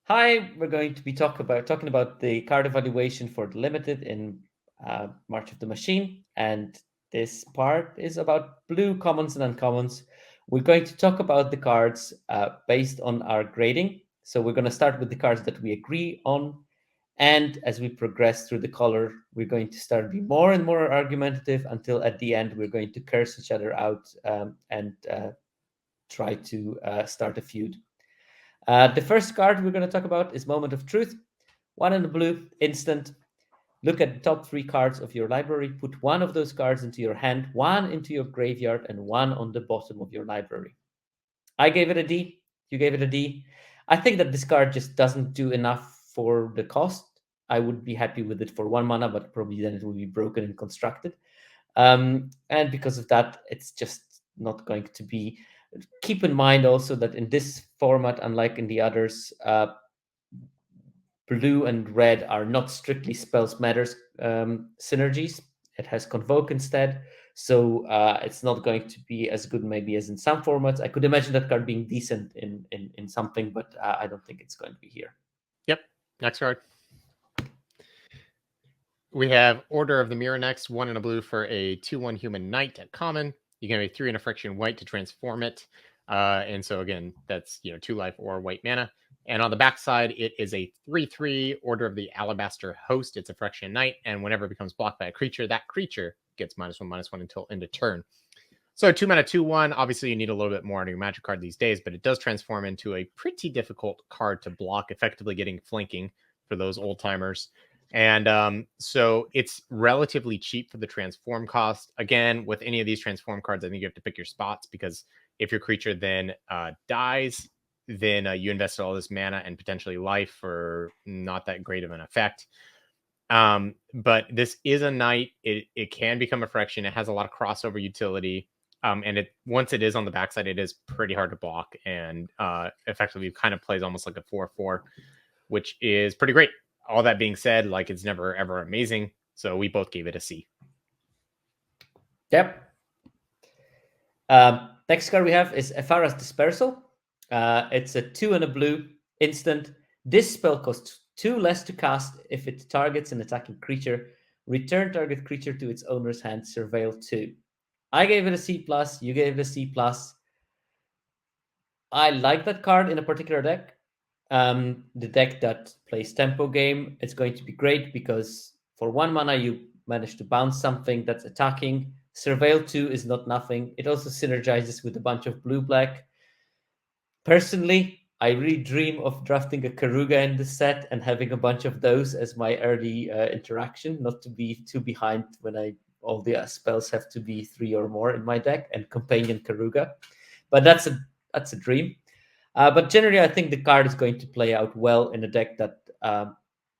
Hi, we're going to be talking about the card evaluation for the limited in March of the Machine, and this part is about blue commons and uncommons. We're going to talk about the cards based on our grading. So we're going to start with the cards that we agree on, and as we progress through the color, we're going to start being more and more argumentative until at the end we're going to curse each other out and try to start a feud. The first card we're going to talk about is Moment of Truth. One in the blue, instant. Look at the top three cards of your library. Put one of those cards into your hand, one into your graveyard, and one on the bottom of your library. I gave it a D. You gave it a D. I think that this card just doesn't do enough for the cost. I would be happy with it for 1 mana, but probably then it will be broken and constructed. And because of that, it's just not going to be. Keep in mind also that in this format, unlike in the others, blue and red are not strictly spells matters synergies. It has convoke instead, so it's not going to be as good maybe as in some formats. I could imagine that card being decent in something, but I don't think it's going to be here. Yep. Next card. We have Order of the Mirror next. 1 in a blue for a 2/1 human knight at common. You can have a 3 in a friction white to transform it. And so again, that's 2 life or white mana. And on the backside, it is a 3/3 Order of the Alabaster Host. It's a Phyrexian Knight, and whenever it becomes blocked by a creature, that creature gets -1/-1 until end of turn. So 2 mana 2/1. Obviously, you need a little bit more on your magic card these days, but it does transform into a pretty difficult card to block, effectively getting flanking for those old timers. And so it's relatively cheap for the transform cost. Again, with any of these transform cards, I think you have to pick your spots, because if your creature then dies, then you invested all this mana and potentially life for not that great of an effect. But this is a knight. It can become a Phyrexian. It has a lot of crossover utility. And once it is on the backside, it is pretty hard to block, and effectively kind of plays almost like a 4/4, which is pretty great. All that being said, like, it's never ever amazing. So we both gave it a C. Yep. Next card we have is Ephara's Dispersal. It's a 2 and a blue instant. This spell costs 2 less to cast if it targets an attacking creature. Return target creature to its owner's hand. Surveil 2. I gave it a C plus. You gave it a C plus. I like that card in a particular deck. The deck that plays tempo game, it's going to be great because for 1 mana you manage to bounce something that's attacking. Surveil 2 is not nothing. It also synergizes with a bunch of blue-black. Personally, I really dream of drafting a Karuga in this set and having a bunch of those as my early interaction, not to be too behind when all the spells have to be 3 or more in my deck, and companion Karuga. But that's a dream. But generally, I think the card is going to play out well in a deck that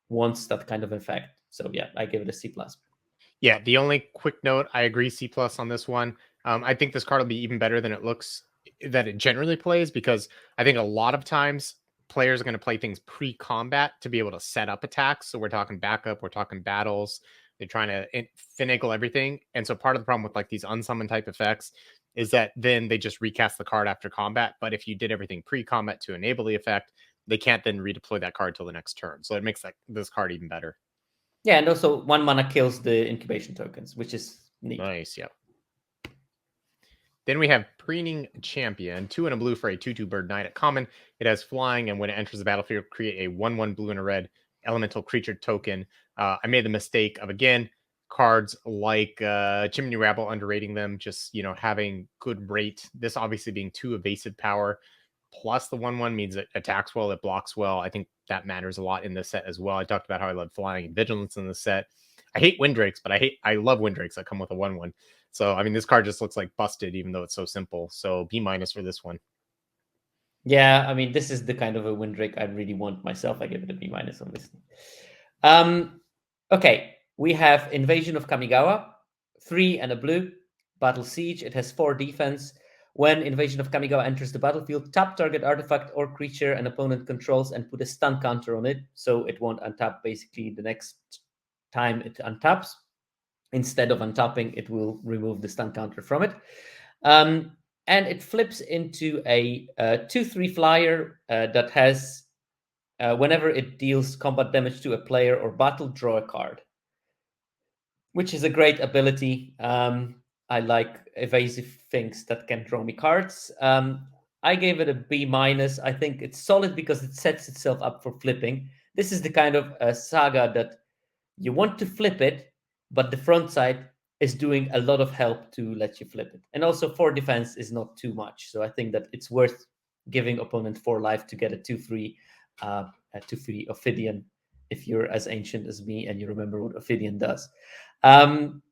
wants that kind of effect. So yeah, I give it a C plus. Yeah, the only quick note, I agree, C plus on this one. I think this card will be even better than it looks that it generally plays, because I think a lot of times players are going to play things pre-combat to be able to set up attacks. So we're talking backup, we're talking battles. They're trying to finagle everything. And so part of the problem with like these unsummoned type effects is that then they just recast the card after combat. But if you did everything pre-combat to enable the effect, they can't then redeploy that card till the next turn. So it makes this card even better. Yeah, and also 1 mana kills the incubation tokens, which is neat. Nice, yeah. Then we have Preening Champion, 2 and a blue for a 2/2 bird knight at common. It has flying, and when it enters the battlefield, create a 1/1 blue and a red elemental creature token. I made the mistake of, again, cards like Chimney Rabble, underrating them, just, having good rate. This obviously being 2 evasive power, plus the 1/1 means it attacks well, it blocks well. I think that matters a lot in this set as well. I talked about how I love flying and vigilance in this set. I hate Windrakes, but I love Windrakes that come with a 1/1. So, I mean, this card just looks like busted, even though it's so simple. So B- for this one. Yeah, I mean, this is the kind of a Windrake I really want myself. I give it a B minus on this. Okay, we have Invasion of Kamigawa, 3 and a blue, Battle Siege. It has 4 defense. When Invasion of Kamigawa enters the battlefield, tap target artifact or creature an opponent controls and put a stun counter on it, so it won't untap basically the next time it untaps. Instead of untapping, it will remove the stun counter from it. And it flips into a 2/3 flyer that has whenever it deals combat damage to a player or battle, draw a card, which is a great ability. I like evasive things that can draw me cards. I gave it a B minus. I think it's solid because it sets itself up for flipping. This is the kind of saga that you want to flip it, but the front side is doing a lot of help to let you flip it. And also 4 defense is not too much. So I think that it's worth giving opponent 4 life to get a 2/3 a 2/3 Ophidian if you're as ancient as me and you remember what Ophidian does. Um,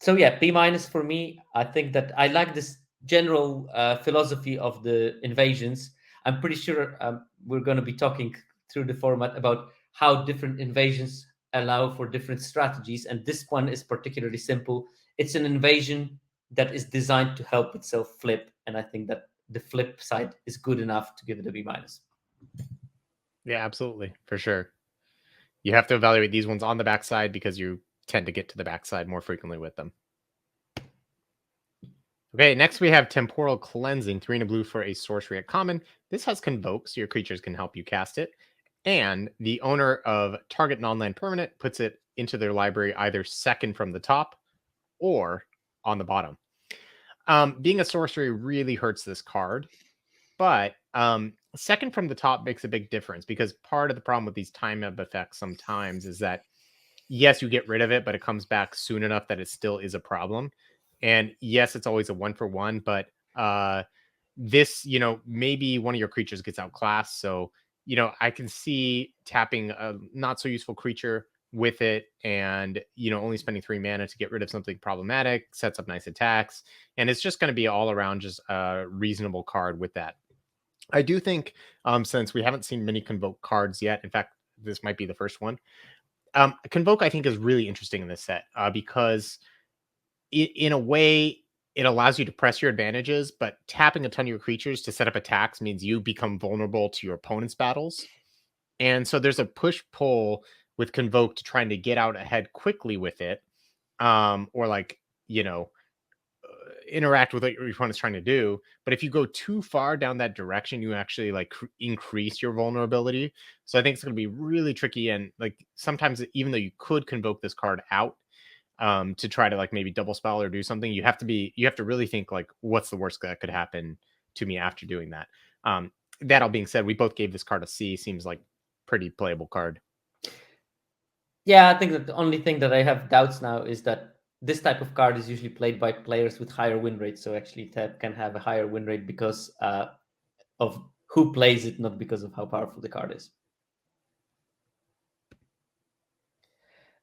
so yeah, B minus for me. I think that I like this general philosophy of the invasions. I'm pretty sure we're going to be talking through the format about how different invasions allow for different strategies, and this one is particularly simple. It's an invasion that is designed to help itself flip, and I think that the flip side is good enough to give it a B minus. Yeah, absolutely, for sure. You have to evaluate these ones on the backside because you tend to get to the backside more frequently with them. Okay, next we have Temporal Cleansing, 3 and a blue for a sorcery at common. This has Convoke, so your creatures can help you cast it. And the owner of target non-land permanent puts it into their library either second from the top or on the bottom. Being a sorcery really hurts this card, but second from the top makes a big difference because part of the problem with these time ebb effects sometimes is that yes, you get rid of it, but it comes back soon enough that it still is a problem. And yes, it's always a 1-for-1, but this, maybe one of your creatures gets outclassed. So, I can see tapping a not so useful creature with it and, only spending 3 mana to get rid of something problematic, sets up nice attacks. And it's just going to be all around just a reasonable card with that. I do think, since we haven't seen many Convoke cards yet, in fact, this might be the first one. Convoke, I think, is really interesting in this set because in a way, it allows you to press your advantages, but tapping a ton of your creatures to set up attacks means you become vulnerable to your opponent's battles. And so there's a push pull with Convoke to trying to get out ahead quickly with it, or like, you know, interact with what your opponent's trying to do. But if you go too far down that direction, you actually like increase your vulnerability. So I think it's going to be really tricky. And like sometimes, even though you could Convoke this card out, to try to like maybe double spell or do something, you have to really think like, what's the worst that could happen to me after doing that. That all being said, we both gave this card a C. Seems like pretty playable card. Yeah, I think that the only thing that I have doubts now is that this type of card is usually played by players with higher win rates. So actually, Tab can have a higher win rate because of who plays it, not because of how powerful the card is.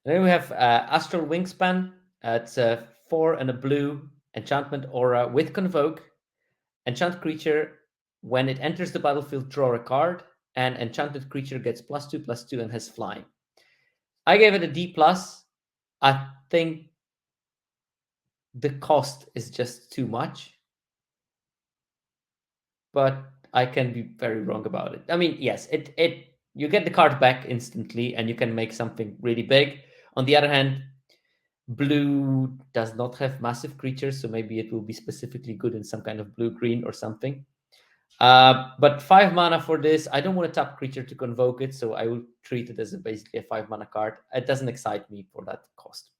And then we have Astral Wingspan. It's a 4 and a blue enchantment aura with Convoke. Enchant creature, when it enters the battlefield, draw a card, and enchanted creature gets +2/+2 and has flying. I gave it a D plus. I think the cost is just too much, but I can be very wrong about it. I mean, yes, it you get the card back instantly and you can make something really big. On the other hand, blue does not have massive creatures, so maybe it will be specifically good in some kind of blue green or something. But 5 mana for this, I don't want to tap creature to convoke it, so I will treat it as basically a 5 mana card. It doesn't excite me for that cost.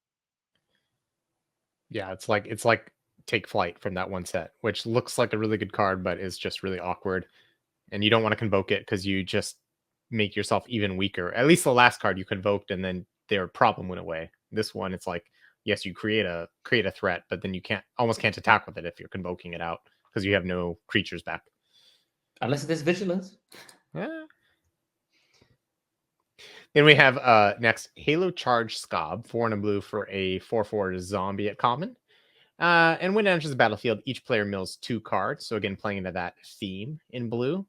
Yeah, it's like Take Flight from that one set, which looks like a really good card, but is just really awkward. And you don't want to Convoke it because you just make yourself even weaker. At least the last card you convoked and then their problem went away. This one, it's like, yes, you create a threat, but then you can't attack with it if you're convoking it out because you have no creatures back. Unless it is vigilance. Eh. Then we have next Halo Charge Scob, 4 and a blue for a 4/4 zombie at common. And when it enters the battlefield, each player mills 2 cards. So again, playing into that theme in blue.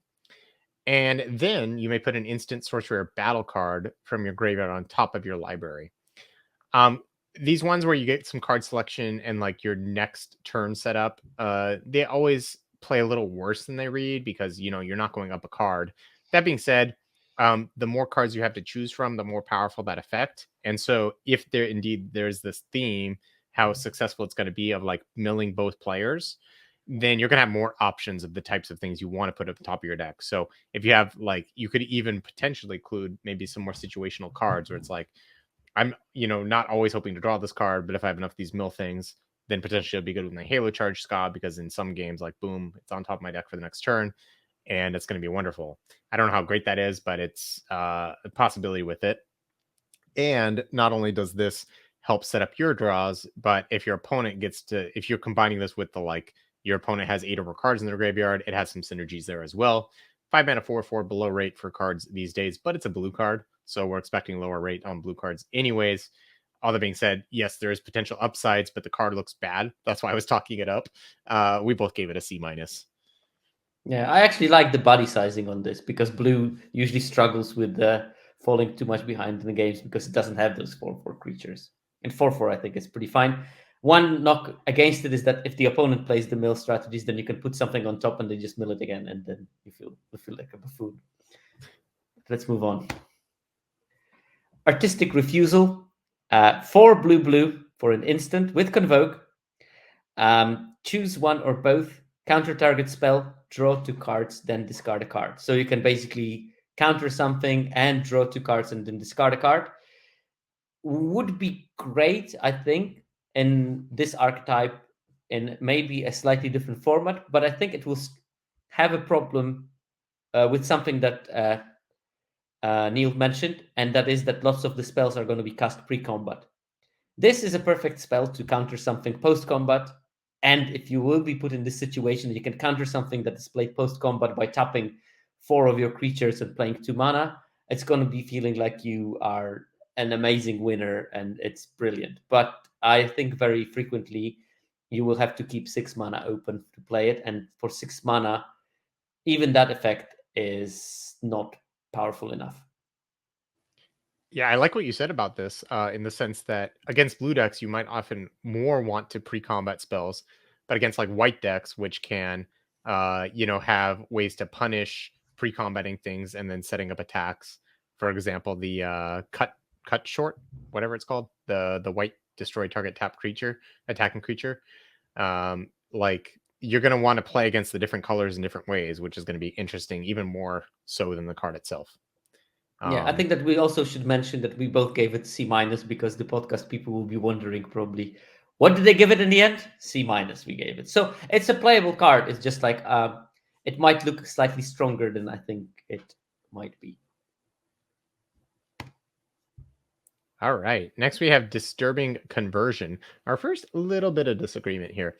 And then you may put an instant sorcerer battle card from your graveyard on top of your library. Um, these ones where you get some card selection and like your next turn setup, they always play a little worse than they read because you're not going up a card. That being said, the more cards you have to choose from, the more powerful that effect. And so, if there's this theme, how successful it's going to be of like milling both players. then you're gonna have more options of the types of things you want to put at the top of your deck. So if you have like, you could even potentially include maybe some more situational cards where it's like, I'm, not always hoping to draw this card, but if I have enough of these mill things, then potentially it'll be good with my Halo Charge Ska, because in some games, like, boom, it's on top of my deck for the next turn, and it's going to be wonderful. I don't know how great that is, but it's a possibility with it. And not only does this help set up your draws, but if your opponent if you're combining this with your opponent has 8 or more cards in their graveyard, it has some synergies there as well. 5 mana 4/4 below rate for cards these days, but it's a blue card, so we're expecting lower rate on blue cards anyways. All that being said, yes, there is potential upsides, but the card looks bad. That's why I was talking it up. We both gave it a C minus. Yeah, I actually like the body sizing on this because blue usually struggles with falling too much behind in the games because it doesn't have those 4/4 creatures. And 4/4, I think, is pretty fine. One knock against it is that if the opponent plays the mill strategies, then you can put something on top and they just mill it again, and then you feel like a buffoon. Let's move on. Artistic Refusal. 4 blue for an instant with Convoke. Choose one or both, counter target spell, draw 2 cards, then discard a card. So you can basically counter something and draw 2 cards and then discard a card. Would be great, I think, in this archetype in maybe a slightly different format, but I think it will have a problem with something that Neil mentioned, and that is that lots of the spells are going to be cast pre-combat. This is a perfect spell to counter something post-combat, and if you will be put in this situation, you can counter something that is played post-combat by tapping 4 of your creatures and playing 2 mana. It's going to be feeling like you are an amazing winner, and it's brilliant. But I think very frequently you will have to keep 6 mana open to play it, and for 6 mana, even that effect is not powerful enough. Yeah, I like what you said about this, in the sense that against blue decks, you might often more want to pre-combat spells, but against like white decks, which can, have ways to punish pre-combating things and then setting up attacks. For example, the cut short, whatever it's called, the white destroy target tap creature, attacking creature. Like, you're gonna want to play against the different colors in different ways, which is going to be interesting, even more so than the card itself. Yeah, I Um, think that we also should mention that we both gave it C minus because the podcast people will be wondering probably what did they give it in the end? C minus we gave it. So it's a playable card. It's just like it might look slightly stronger than I think it might be. All right. Next, we have disturbing conversion. Our first little bit of disagreement here.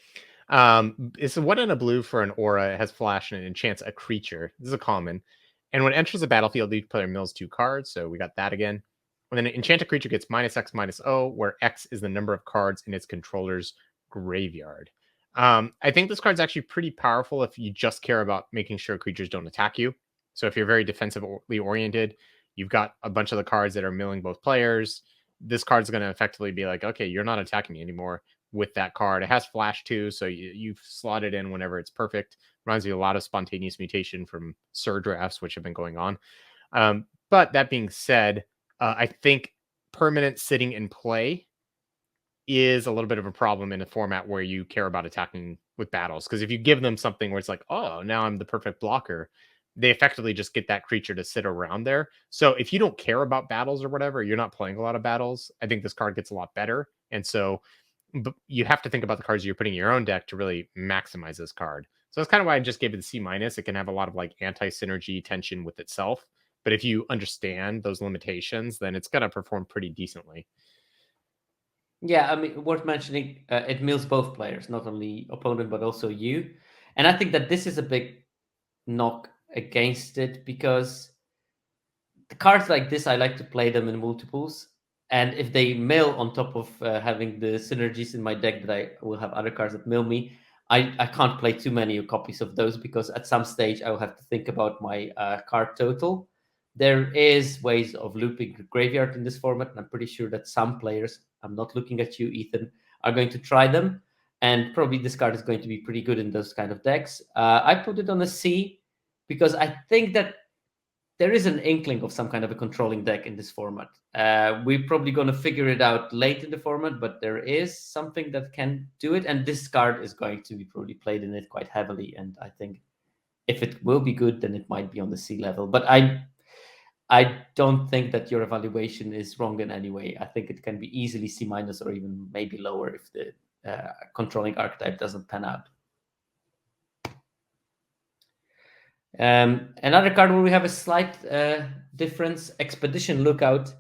It's a 1 and a blue for an aura. It has flash and it enchants a creature. This is a common. And when it enters the battlefield, each player mills 2 cards. So we got that again. And then an enchanted creature gets -X/-O, where X is the number of cards in its controller's graveyard. I think this card's actually pretty powerful if you just care about making sure creatures don't attack you. So if you're very defensively oriented, you've got a bunch of the cards that are milling both players. This card's going to effectively be like, okay, you're not attacking me anymore with that card. It has flash too, so you slot it in whenever it's perfect. Reminds me a lot of spontaneous mutation from Sir drafts, which have been going on. But that being said, I think permanent sitting in play is a little bit of a problem in a format where you care about attacking with battles. Because if you give them something where it's like, oh, now I'm the perfect blocker, they effectively just get that creature to sit around there. So if you don't care about battles or whatever, you're not playing a lot of battles, I think this card gets a lot better. And so, but you have to think about the cards you're putting in your own deck to really maximize this card. So that's kind of why I just gave it the C minus. It can have a lot of like anti synergy tension with itself. But if you understand those limitations, then it's going to perform pretty decently. Yeah, I mean, worth mentioning, it mills both players, not only opponent but also you. And I think that this is a big knock against it because the cards like this, I like to play them in multiples. And if they mill on top of having the synergies in my deck that I will have other cards that mill me, I can't play too many copies of those because at some stage I will have to think about my card total. There is ways of looping the graveyard in this format, and I'm pretty sure that some players, I'm not looking at you, Ethan, are going to try them. And probably this card is going to be pretty good in those kind of decks. I put it on a C because I think that there is an inkling of some kind of a controlling deck in this format. We're probably going to figure it out late in the format, but there is something that can do it, and this card is going to be probably played in it quite heavily. And I think if it will be good, then it might be on the C level. But I don't think that your evaluation is wrong in any way. I think it can be easily C minus or even maybe lower if the controlling archetype doesn't pan out. Another card where we have a slight difference, Expedition Lookout.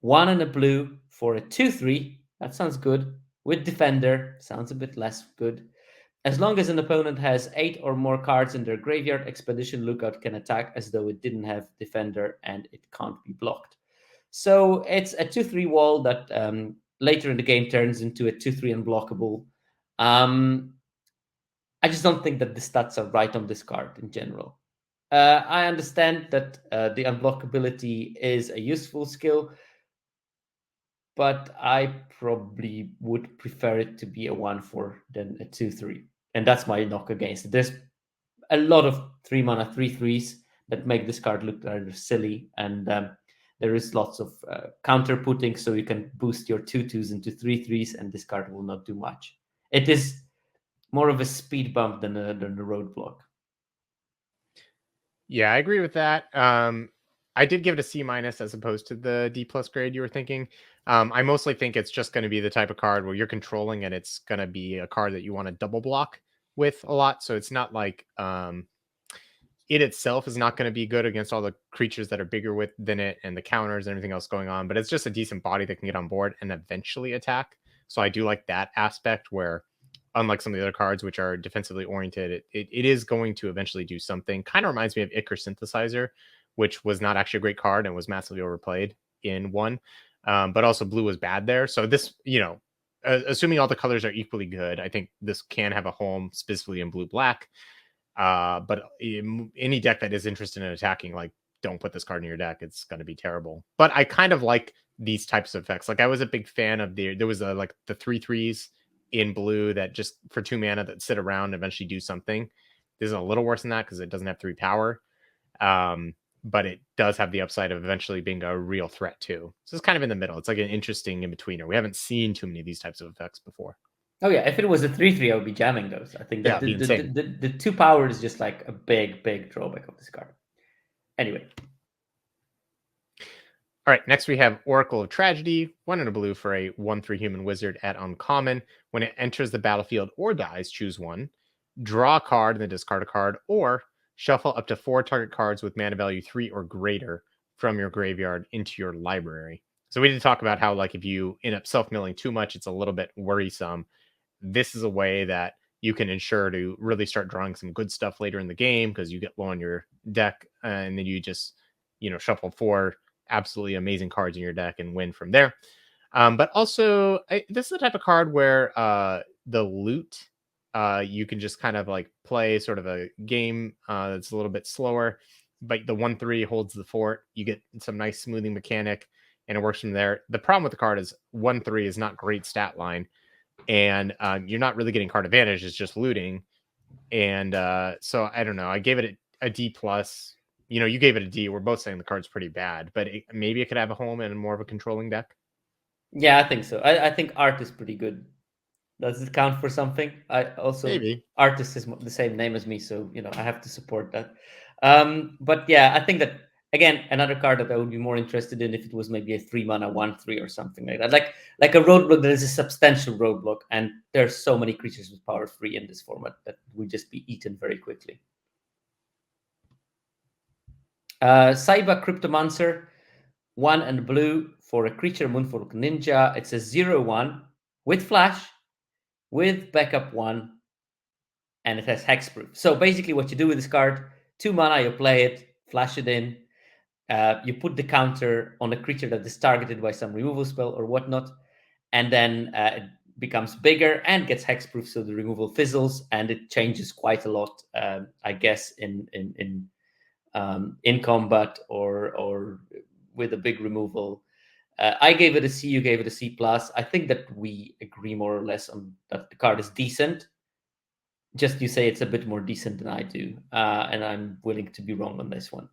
1 and a blue for a 2/3. That sounds good. With Defender, sounds a bit less good. As long as an opponent has 8 or more cards in their graveyard, Expedition Lookout can attack as though it didn't have Defender and it can't be blocked. So it's a 2/3 wall that later in the game turns into a 2/3 unblockable. I just don't think that the stats are right on this card in general. I understand that the unblockability is a useful skill, but I probably would prefer it to be a 1/4 than a 2/3. And that's my knock against it. There's a lot of 3-mana 3/3s that make this card look rather silly, and there is lots of counter putting, so you can boost your 2/2s into 3/3s, and this card will not do much. It is more of a speed bump than a roadblock. Yeah, I agree with that. I did give it a C minus as opposed to the D plus grade you were thinking. I mostly think it's just going to be the type of card where you're controlling and it's going to be a card that you want to double block with a lot. So it's not like it itself is not going to be good against all the creatures that are bigger with than it and the counters and everything else going on, but it's just a decent body that can get on board and eventually attack. So I do like that aspect where, unlike some of the other cards which are defensively oriented, it is going to eventually do something. Kind of reminds me of Icar Synthesizer, which was not actually a great card and was massively overplayed in one. But also blue was bad there. So this, assuming all the colors are equally good, I think this can have a home specifically in blue black. But any deck that is interested in attacking, like, don't put this card in your deck. It's going to be terrible. But I kind of like these types of effects. Like, I was a big fan of there was like the 3/3s in blue that just for 2 mana that sit around and eventually do something. This is a little worse than that because it doesn't have 3 power. But it does have the upside of eventually being a real threat too. So it's kind of in the middle. It's like an interesting in-betweener. We haven't seen too many of these types of effects before. Oh yeah, if it was a 3/3, I would be jamming those. I think Yeah, that it'd be insane. the 2 power is just like a big drawback of this card. Anyway. All right, next we have Oracle of Tragedy, 1 and a blue for a 1/3 human wizard at uncommon. When it enters the battlefield or dies, choose one. Draw a card and then discard a card, or shuffle up to 4 target cards with mana value 3 or greater from your graveyard into your library. So we did talk about how, like, if you end up self-milling too much, it's a little bit worrisome. This is a way that you can ensure to really start drawing some good stuff later in the game because you get low on your deck and then you just, shuffle 4 absolutely amazing cards in your deck and win from there. But also, this is the type of card where the loot, you can just kind of like play sort of a game that's a little bit slower, but the 1/3 holds the fort. You get some nice smoothing mechanic, and it works from there. The problem with the card is 1/3 is not great stat line, and you're not really getting card advantage. It's just looting, and so I don't know. I gave it a D plus. You gave it a D. We're both saying the card's pretty bad, but maybe it could have a home in more of a controlling deck. Yeah, I think so. I think art is pretty good. Does it count for something? I also Maybe. artist is the same name as me, so I have to support that. But yeah, I think that again another card that I would be more interested in if it was maybe a 3-mana 1/3 or something like that. Like a roadblock that is a substantial roadblock, and there's so many creatures with power 3 in this format that would just be eaten very quickly. Saiba Cryptomancer, 1 and blue for a creature Moonfolk Ninja. It's a 0/1 with flash, with backup 1, and it has hexproof. So basically, what you do with this card, 2 mana, you play it, flash it in, you put the counter on a creature that is targeted by some removal spell or whatnot, and then it becomes bigger and gets hexproof, so the removal fizzles, and it changes quite a lot, I guess, in combat or with a big removal. I gave it a C. You gave it a C plus. I think that we agree more or less on that the card is decent. Just you say it's a bit more decent than I do, and I'm willing to be wrong on this one.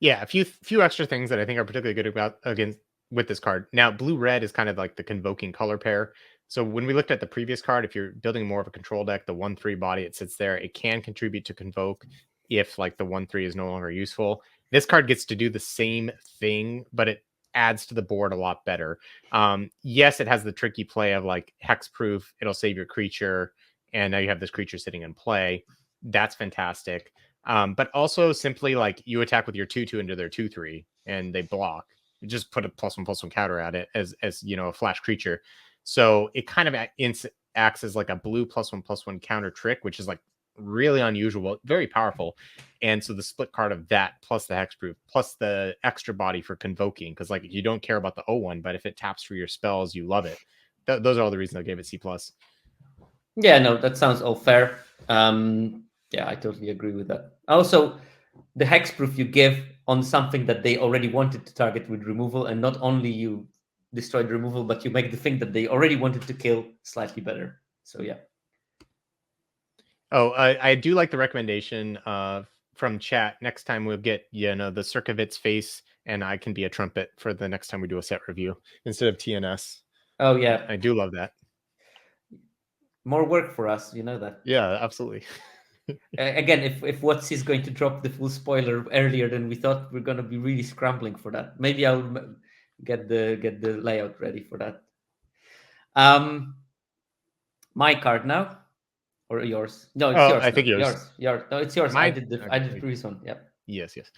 Yeah, a few extra things that I think are particularly good about against with this card. Now, blue red is kind of like the convoking color pair. So when we looked at the previous card, if you're building more of a control deck, the 1/3 body it sits there, it can contribute to convoke if like the 1/3 is no longer useful. This card gets to do the same thing, but it adds to the board a lot better. Yes, it has the tricky play of like hexproof, it'll save your creature, and now you have this creature sitting in play. That's fantastic. But also simply like you attack with your 2/2 into their 2/3 and they block. You just put a +1/+1 counter at it as you know a flash creature. So it kind of acts as like a blue +1/+1 counter trick, which is like really unusual, very powerful. And so the split card of that plus the hexproof plus the extra body for convoking, because like you don't care about the O1, but if it taps for your spells, you love it. Those are all the reasons I gave it C+. Yeah, no, that sounds all fair. Yeah, I totally agree with that. Also, the hexproof you give on something that they already wanted to target with removal, and not only you destroy the removal, but you make the thing that they already wanted to kill slightly better. So yeah. Oh, I do like the recommendation from chat. Next time we'll get the Circovit's face, and I can be a trumpet for the next time we do a set review instead of TNS. Oh yeah, I do love that. more work for us. You know that. Yeah, absolutely. Again, if What's is going to drop the full spoiler earlier than we thought, we're going to be really scrambling for that. Maybe I'll get the layout ready for that. My card now or yours? No, it's Oh, yours I now. think yours. Yours. No, it's yours. I My did the I did the okay. previous one. Yeah. Yes, yes.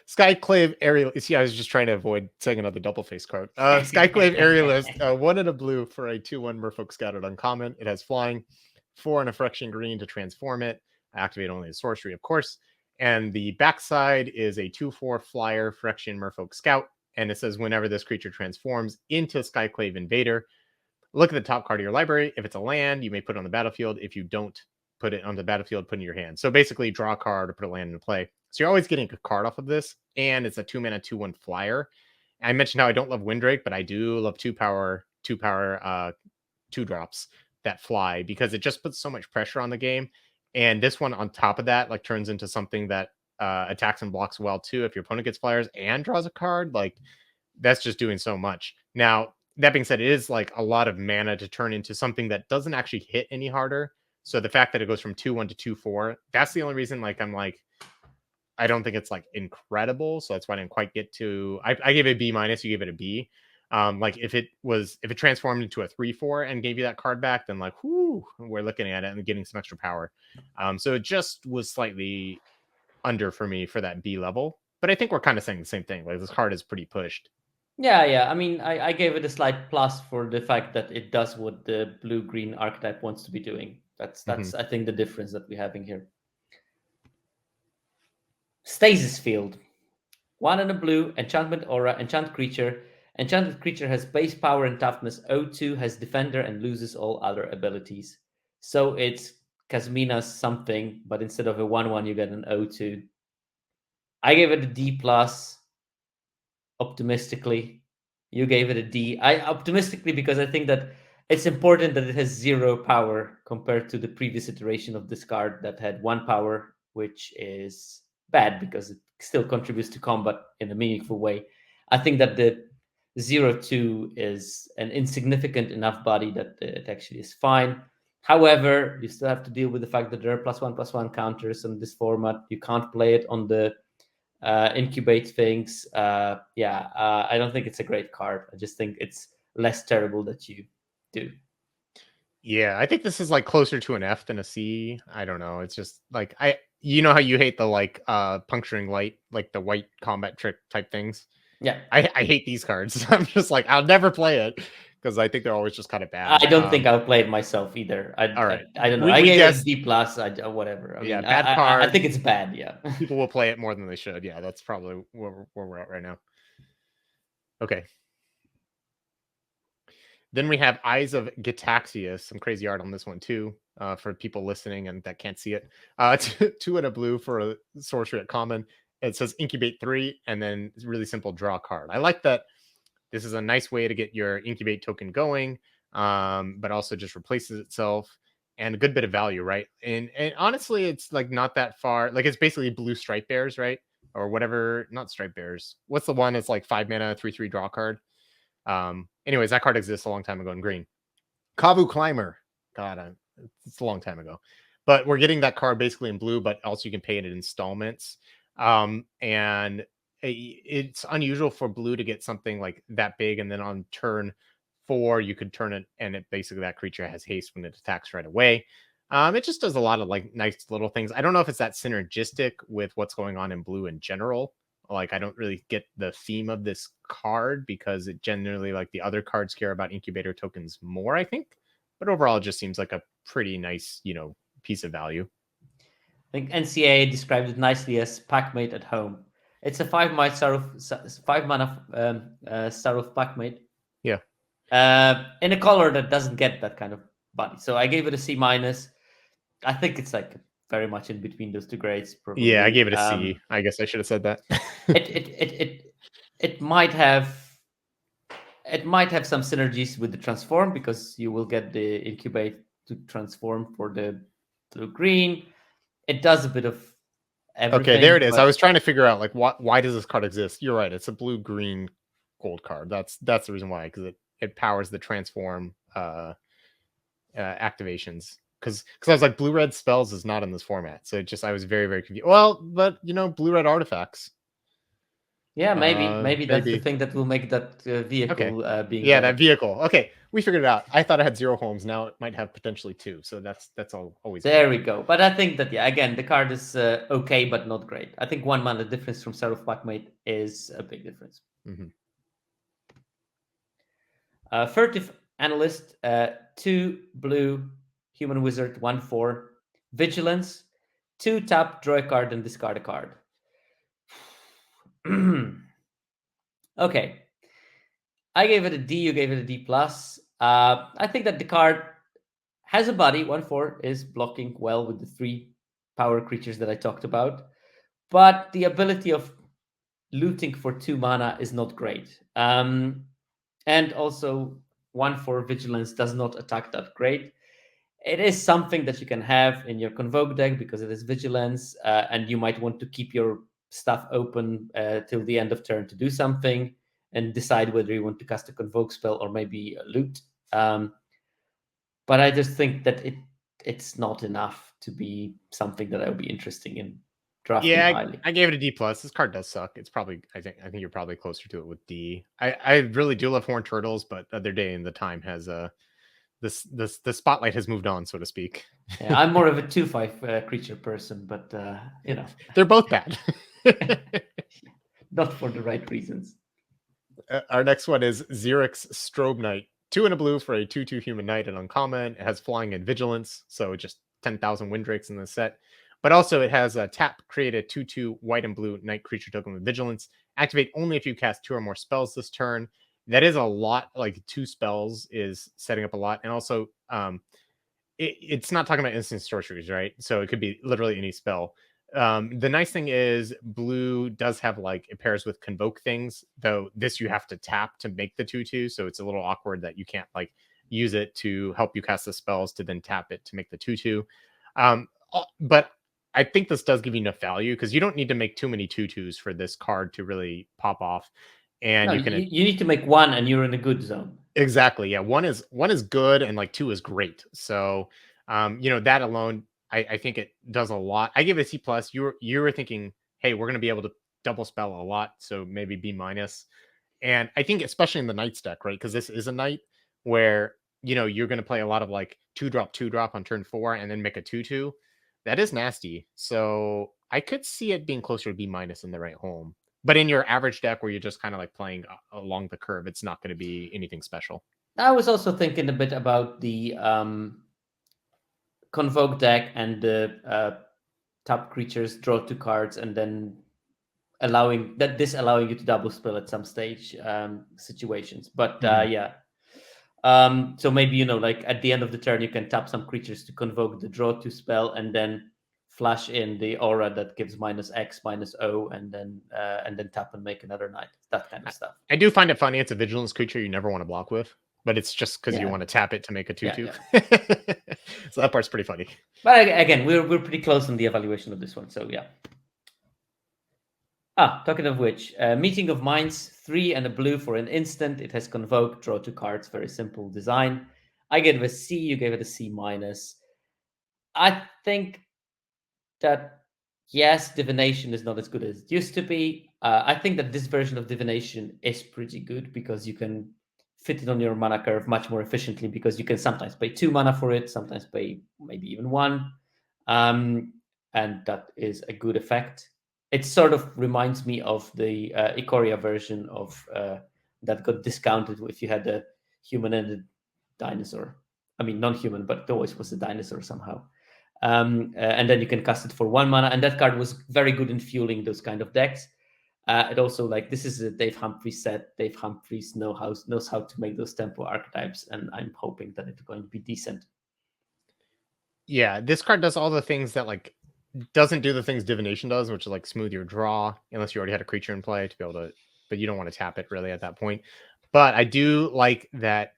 Skyclave Aerial. See, I was just trying to avoid saying another double face card. Skyclave Aerialist, 1 and a blue for a 2/1 Merfolk Scattered uncommon. It has flying, 4 and a Phyrexian green to transform it. I activate only a sorcery, of course. And the backside is a 2/4 flyer Phyrexian Merfolk Scout. And it says whenever this creature transforms into Skyclave Invader, look at the top card of your library. If it's a land, you may put it on the battlefield. If you don't put it on the battlefield, put it in your hand. So basically, draw a card or put a land into play. So you're always getting a card off of this, and it's a 2 mana 2/1 flyer. I mentioned how I don't love Windrake, but I do love two power 2 drops that fly because it just puts so much pressure on the game. And this one on top of that, like turns into something that attacks and blocks well too. If your opponent gets flyers and draws a card, like that's just doing so much. Now, that being said, it is like a lot of mana to turn into something that doesn't actually hit any harder. So the fact that it goes from 2/1 to 2/4, that's the only reason like I'm like I don't think it's like incredible. So that's why I didn't quite get to I gave it a B-, you gave it a B. Like if it transformed into a 3/4 and gave you that card back, then like whoo, we're looking at it and getting some extra power. So it just was slightly under for me for that B level. But I think we're kind of saying the same thing. Like this card is pretty pushed. Yeah, yeah. I mean, I gave it a slight plus for the fact that it does what the blue-green archetype wants to be doing. Mhm. That's I think the difference that we're having here. Stasis Field. 1 and a blue, enchantment aura, enchant creature. Enchanted creature has base power and toughness O2, has defender, and loses all other abilities. So it's Kasmina's something, but instead of a 1/1, you get an O2. I gave it a D plus optimistically. You gave it a D. I optimistically because I think that it's important that it has 0 power compared to the previous iteration of this card that had 1 power, which is bad because it still contributes to combat in a meaningful way. I think that the 0/2 is an insignificant enough body that it actually is fine. However, you still have to deal with the fact that there are +1/+1 counters in this format. You can't play it on the incubate things. I don't think it's a great card. I just think it's less terrible that you do. Yeah, I think this is like closer to an F than a C. I don't know. It's just like you know how you hate the like puncturing light, like the white combat trick type things. Yeah, I hate these cards. I'm just like I'll never play it because I think they're always just kind of I bad. don't think I'll play it myself either. All right. I don't know. I We gave it a guess D plus. Whatever. I yeah, mean, bad I card. think it's bad. Yeah. People will play it more than they should. Yeah, that's probably where we're at right now. Okay. Then we have Eyes of Gitaxias. Some crazy art on this one too, for people listening and that can't see it. Two and a blue for a sorcery at common. It says incubate 3, and then it's really simple draw a card. I like that. This is a nice way to get your incubate token going, but also just replaces itself and a good bit of value, right? And honestly, it's like not that far. Like it's basically blue stripe bears, right? or whatever. Not Stripe Bears. What's the one? It's like 5 mana, 3/3 draw card. Anyways, that card exists a long time ago in green. Kavu Climber. God, it's a long time ago. But we're getting that card basically in blue, but also you can pay it in installments. And it's unusual for blue to get something like that big, and then on turn 4 you could turn it, and it basically that creature has haste when it attacks right away. It just does a lot of like nice little things. I don't know if it's that synergistic with what's going on in blue in general. Like I don't really get the theme of this card because it generally, like the other cards, care about incubator tokens more, I think. But overall, it just seems like a pretty nice, piece of value. I think NCAA described it nicely as Packmate at home. It's a 5 mana Saruf Packmate. Yeah. In a color that doesn't get that kind of body. So I gave it a C minus. I think it's like very much in between those two grades, probably. Yeah, I gave it a C. I guess I should have said that. it might have some synergies with the transform because you will get the incubate to transform for the blue green. It does a bit of everything. Okay, there it is. I was trying to figure out like why does this card exist? You're right. It's a blue green gold card. That's the reason why, because it powers the transform activations. Because I was like, blue red spells is not in this format, so I was very, very confused. Well, but blue red artifacts. Yeah, maybe that's the thing that will make that vehicle being yeah better. That vehicle. Okay, we figured it out. I thought I had 0 homes. Now it might have potentially 2. So that's always there we go. But I think that again, the card is okay, but not great. I think 1 mana difference from Seraph Packmate is a big difference. Furtive Analyst, 2 blue, Human Wizard, 1/4, Vigilance, 2 tap, draw a card, and discard a card. Okay. I gave it a D, you gave it a D+. I think that the card has a body. 1/4 is blocking well with the 3 power creatures that I talked about. But the ability of looting for 2 mana is not great. And also 1/4 Vigilance does not attack that great. It is something that you can have in your Convoke deck because it is Vigilance, and you might want to keep your stuff open till the end of turn to do something and decide whether you want to cast a Convoke spell or maybe a loot. But I just think that it's not enough to be something that I would be interested in drafting highly. I gave it a D+. This card does suck. It's probably I think you're probably closer to it with D. I really do love Horned Turtles, but other day in the time has the spotlight has moved on, so to speak. Yeah, I'm more of a 2/5 creature person, but they're both bad. Not for the right reasons. Our next one is Xerix Strobe Knight. 2 and a blue for a 2/2 human knight, and uncommon. It has flying and vigilance, so just 10,000 windrakes in the set. But also it has a tap, create a 2/2 white and blue knight creature token with vigilance. Activate only if you cast 2 or more spells this turn. That is a lot. Like 2 spells is setting up a lot. And also it's not talking about instant sorceries, right? So it could be literally any spell. The nice thing is blue does have like it pairs with convoke things, though this you have to tap to make the 2/2, so it's a little awkward that you can't like use it to help you cast the spells to then tap it to make the 2/2. But I think this does give you enough value because you don't need to make too many 2/2s for this card to really pop off. And you need to make 1 and you're in a good zone. Exactly. Yeah. One is good and like 2 is great. So that alone, I think it does a lot. I give it a C+. You were thinking, hey, we're gonna be able to double spell a lot, so maybe B-. And I think especially in the Knights deck, right? Because this is a Knight where you're gonna play a lot of like 2-drop on turn 4 and then make a 2/2. That is nasty. So I could see it being closer to B- in the right home. But in your average deck where you're just kind of like playing along the curve, it's not going to be anything special. I was also thinking a bit about the Convoke deck and the top creatures draw 2 cards and then allowing you to double spell at some stage situations. But yeah. So maybe like at the end of the turn you can tap some creatures to convoke the draw 2 spell and then flash in the aura that gives -X, -O, and then tap and make another knight. That kind of stuff. I do find it funny. It's a vigilance creature you never want to block with, but it's just because you want to tap it to make a 2/2. Yeah. So that part's pretty funny. But again, we're pretty close on the evaluation of this one. So yeah. Talking of which, Meeting of Minds, 3 and a blue for an instant. It has Convoke, draw 2 cards, very simple design. I gave it a C, you gave it a C minus. I think that, yes, Divination is not as good as it used to be. I think that this version of Divination is pretty good because you can fit it on your mana curve much more efficiently because you can sometimes pay 2 mana for it, sometimes pay maybe even 1. Um, and that is a good effect. It sort of reminds me of the Ikoria version of that got discounted if you had a human-ended dinosaur. I mean, non-human, but always was a dinosaur somehow. And then you can cast it for 1 mana, and that card was very good in fueling those kind of decks. It also, like, this is a Dave Humphries set. Dave Humphries knows how to make those tempo archetypes, and I'm hoping that it's going to be decent. Yeah, this card does all the things that like doesn't do the things Divination does, which is like smooth your draw, unless you already had a creature in play to be able to, but you don't want to tap it really at that point. But I do like that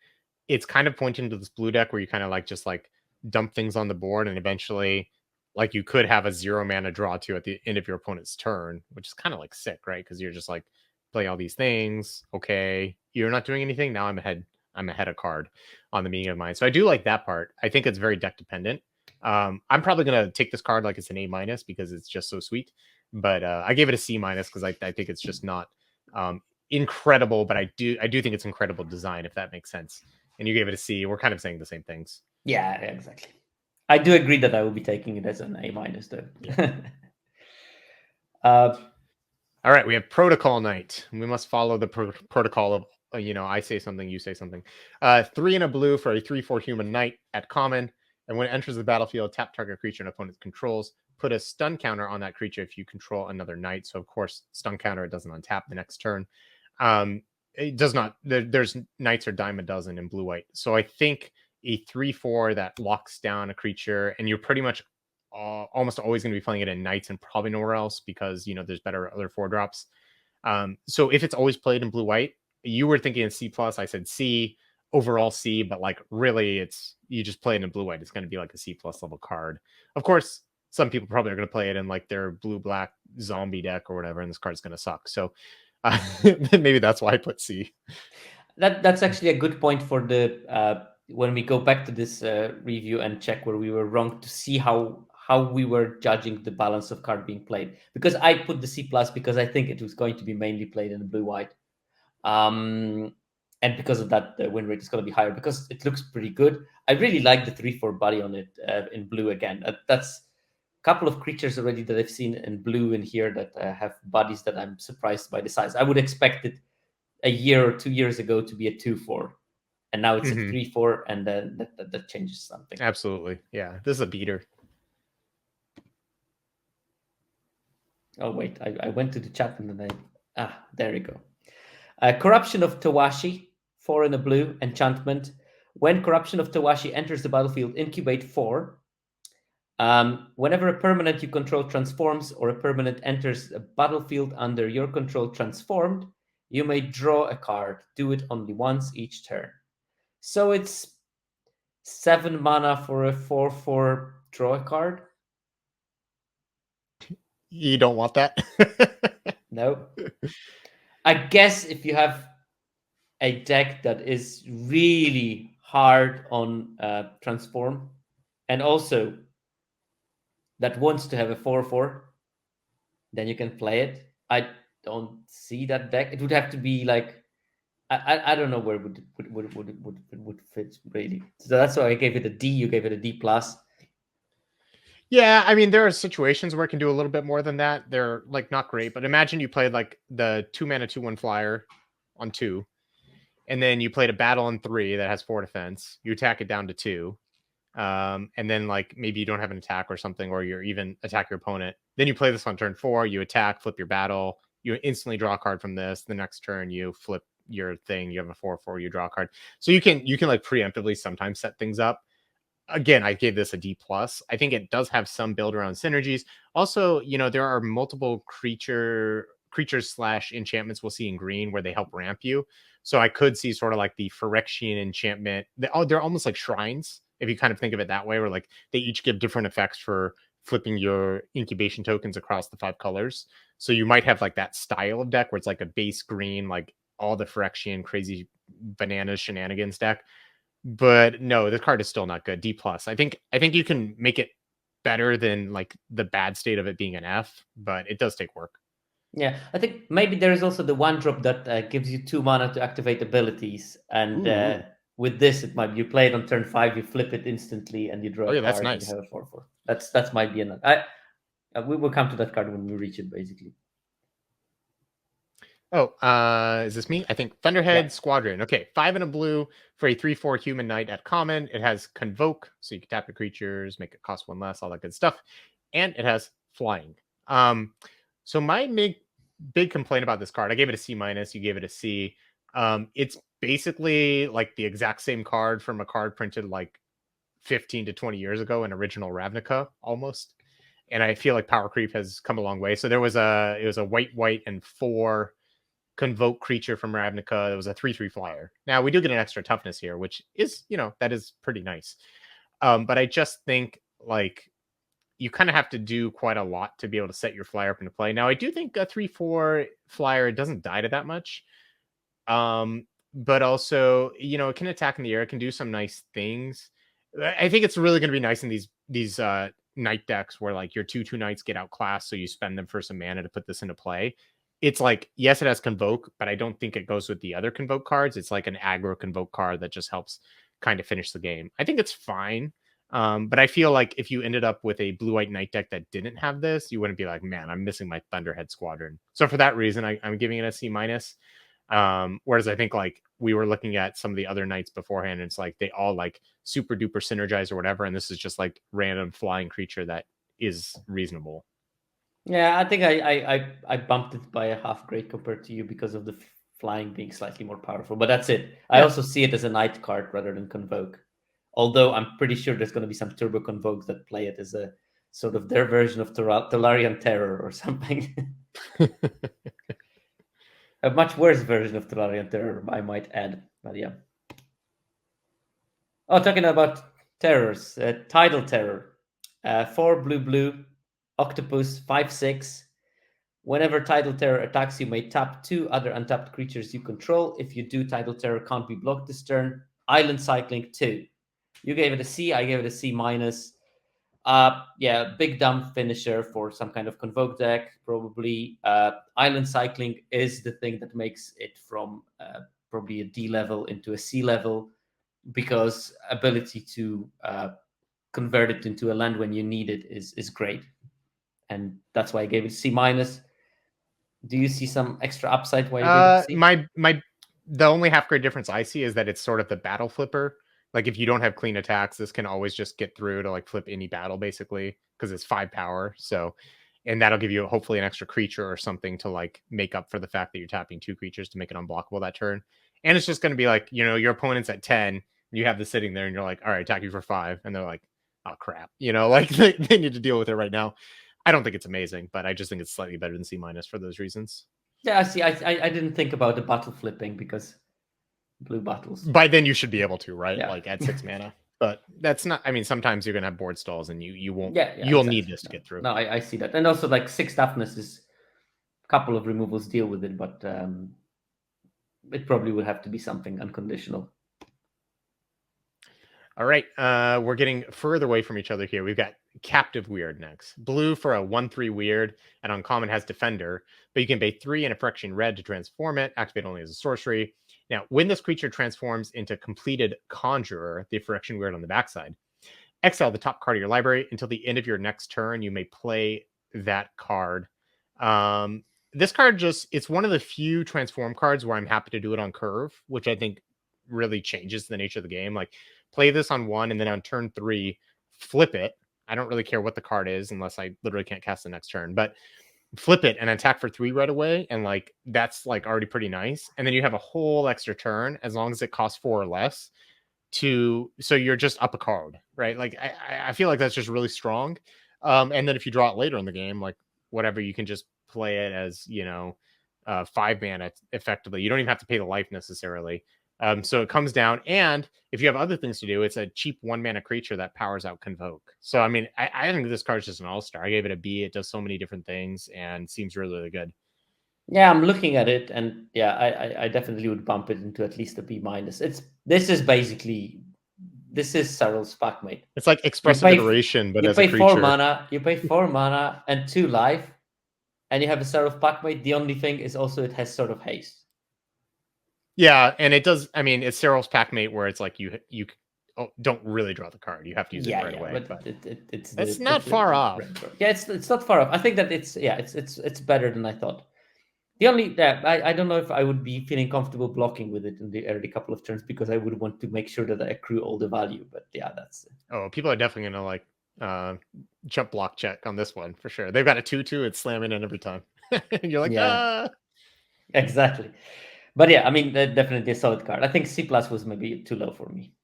it's kind of pointing to this blue deck where you kind of like just like dump things on the board and eventually like you could have a 0 mana draw to at the end of your opponent's turn, which is kind of like sick, right? Because you're just like play all these things. Okay, you're not doing anything. Now I'm ahead a card on the meaning of mine. So I do like that part. I think it's very deck dependent. I'm probably gonna take this card like it's an A minus because it's just so sweet. But I gave it a C minus because I think it's just not incredible, but I do think it's incredible design, if that makes sense. And you gave it a C. We're kind of saying the same things. Yeah, exactly. I do agree that I will be taking it as an A minus, though. Yeah. uh, All right, we have Protocol Night. We must follow the protocol of I say something, you say something. 3 and a blue for a 3/4 human knight at common, and when it enters the battlefield, tap target creature an opponent controls. Put a stun counter on that creature if you control another knight. So of course, stun counter, it doesn't untap the next turn. It does not. There's knights or dime a dozen in blue white. So I think a 3/4 that locks down a creature, and you're pretty much almost always going to be playing it in knights and probably nowhere else because there's better other 4 drops. So if it's always played in blue white, you were thinking in C plus. I said C, overall C, but like really, it's you just play it in blue white. It's going to be like a C plus level card. Of course, some people probably are going to play it in like their blue black zombie deck or whatever, and this card's going to suck. So maybe that's why I put C. that's actually a good point for the when we go back to this review and check where we were wrong to see how we were judging the balance of card being played. Because I put the C plus because I think it was going to be mainly played in the blue white. And because of that, the win rate is going to be higher because it looks pretty good. I really like the 3/4 body on it in blue again. That's a couple of creatures already that I've seen in blue in here that have bodies that I'm surprised by the size. I would expect it a year or 2 years ago to be a 2/4, and now it's a Mhm. 3/4, and then that changes something. Absolutely. Yeah. This is a beater. Oh wait, I went to the chat and then there you go. Corruption of Tawashi, 4 in a blue, enchantment. When Corruption of Tawashi enters the battlefield, incubate 4. Whenever a permanent you control transforms or a permanent enters a battlefield under your control transformed, you may draw a card. Do it only once each turn. So it's 7 mana for a 4/4 draw a card. You don't want that? No. I guess if you have a deck that is really hard on transform and also that wants to have a 4/4, then you can play it. I don't see that deck. It would have to be like I don't know where it would fit really. So that's why I gave it a D. You gave it a D plus. Yeah, I mean, there are situations where it can do a little bit more than that. They're like not great, but imagine you played like the 2 mana 2/1 flyer on 2, and then you played a battle on 3 that has 4 defense. You attack it down to 2, and then like maybe you don't have an attack or something, or you're even attack your opponent. Then you play this on turn 4. You attack, flip your battle. You instantly draw a card from this. The next turn you flip your thing. You have a 4/4. You draw a card. So you can like preemptively sometimes set things up. Again, I gave this a D plus. I think it does have some build around synergies. Also, there are multiple creatures slash enchantments we'll see in green where they help ramp you. So I could see sort of like the Phyrexian enchantment. They're almost like shrines if you kind of think of it that way, where like they each give different effects for flipping your incubation tokens across the 5 colors. So you might have like that style of deck where it's like a base green, like all the Phyrexian crazy bananas shenanigans deck. But no, the card is still not good. D plus. I think you can make it better than like the bad state of it being an F, but it does take work. Yeah, I think maybe there is also the one drop that gives you 2 mana to activate abilities, and Ooh. with this, it might be you play it on turn 5, you flip it instantly, and you draw Oh a yeah, that's card, and you nice. have a 4/4. That's might be enough. We will come to that card when we reach it, basically. Oh, is this me? I think Yeah, Thunderhead Squadron. Okay, 5 and a blue for a 3/4 human knight at common. It has Convoke, so you can tap your creatures, make it cost 1 less, all that good stuff. And it has flying. So my big complaint about this card, I gave it a C minus, you gave it a C. It's basically like the exact same card from a card printed like 15 to 20 years ago in original Ravnica almost. And I feel like power creep has come a long way. So it was a white and 4 Convoke creature from Ravnica. It was a 3/3 flyer. Now we do get an extra toughness here, which is, that is pretty nice. But I just think like you kind of have to do quite a lot to be able to set your flyer up into play. Now I do think a 3/4 flyer, it doesn't die to that much. But also, it can attack in the air, it can do some nice things. I think it's really going to be nice in these night decks where like your 2/2 knights get outclassed, so you spend them for some mana to put this into play. It's like, yes, it has Convoke, but I don't think it goes with the other Convoke cards. It's like an aggro Convoke card that just helps kind of finish the game. I think it's fine. But I feel like if you ended up with a blue-white knight deck that didn't have this, you wouldn't be like, man, I'm missing my Thunderhead Squadron. So for that reason, I'm giving it a C minus. Whereas I think like we were looking at some of the other knights beforehand, and it's like they all like super duper synergize or whatever, and this is just like random flying creature that is reasonable. yeah. I think I bumped it by a half grade compared to you because of the flying being slightly more powerful. But that's it. I Yeah. also see it as a night card rather than Convoke. Although I'm pretty sure there's going to be some turbo Convokes that play it as a sort of their version of Tolarian Terror or something. A much worse version of Tolarian Terror, I might add. But yeah. Oh, talking about terrors, Tidal Terror. 4 blue, Octopus, 5/6. Whenever Tidal Terror attacks, you may tap 2 other untapped creatures you control. If you do, Tidal Terror can't be blocked this turn. Island Cycling 2. You gave it a C, I gave it a C minus. Yeah, big dumb finisher for some kind of Convoke deck, probably. Island Cycling is the thing that makes it from probably a D level into a C level, because ability to convert it into a land when you need it is great, and that's why I gave it C minus. Do you see some extra upside why you gave it C? My the only half grade difference I see is that it's sort of the battle flipper. Like if you don't have clean attacks, this can always just get through to like flip any battle basically because it's 5 power. So, and that'll give you hopefully an extra creature or something to like make up for the fact that you're tapping 2 creatures to make it unblockable that turn. And it's just going to be like, your opponent's at 10, you have this sitting there and you're like, all right, attack you for 5. And they're like, oh crap, like they need to deal with it right now. I don't think it's amazing, but I just think it's slightly better than C minus for those reasons. Yeah, see, I didn't think about the battle flipping because blue battles. By then you should be able to, right? Yeah, Like at 6 mana. But that's not, I mean, sometimes you're gonna have board stalls and you won't, yeah, you'll need exactly. this to No, get through. no, I see that, and also like 6 toughness is a couple of removals deal with it, but it probably would have to be something unconditional. All right. We're getting further away from each other here. We've got Captive Weird next. Blue for a 1/3 weird, and uncommon has Defender, but you can pay 3 and a Phyrexian red to transform it, activate only as a sorcery. Now, when this creature transforms into completed Conjurer, the Phyrexian weird on the backside, exile the top card of your library until the end of your next turn. You may play that card. This card it's one of the few transform cards where I'm happy to do it on curve, which I think really changes the nature of the game. Like play this on 1 and then on turn 3, flip it. I don't really care what the card is unless I literally can't cast the next turn, but flip it and attack for 3 right away. And like, that's like already pretty nice. And then you have a whole extra turn as long as it costs 4 or less so you're just up a card, right? Like I feel like that's just really strong. And then if you draw it later in the game, like whatever, you can just play it as 5 mana effectively. You don't even have to pay the life necessarily. So it comes down, and if you have other things to do, it's a cheap 1-mana creature that powers out Convoke. So I mean, I think this card's just an all-star. I gave it a B. It does so many different things and seems really, really good. Yeah, I'm looking at it, and yeah, I definitely would bump it into at least a B minus. This is basically this is Cyril's Packmate. It's like You expressive pay iteration, but you as a pay four creature. mana, you pay 4 mana and 2 life, and you have a Cyril's Packmate. The only thing is also it has sort of haste. Yeah, and it does. I mean, it's Cyril's Packmate, where it's like you don't really draw the card. You have to use it Yeah, right yeah, away, but but it's it's not far off. yeah, it's not far off. I think that it's better than I thought. The only that I don't know if I would be feeling comfortable blocking with it in the early couple of turns because I would want to make sure that I accrue all the value. But yeah, that's Oh, people are definitely gonna like jump block check on this one for sure. They've got a 2/2, it's slamming in every time. And you're like, yeah, ah. exactly. But yeah, I mean, definitely a solid card. I think C plus was maybe too low for me.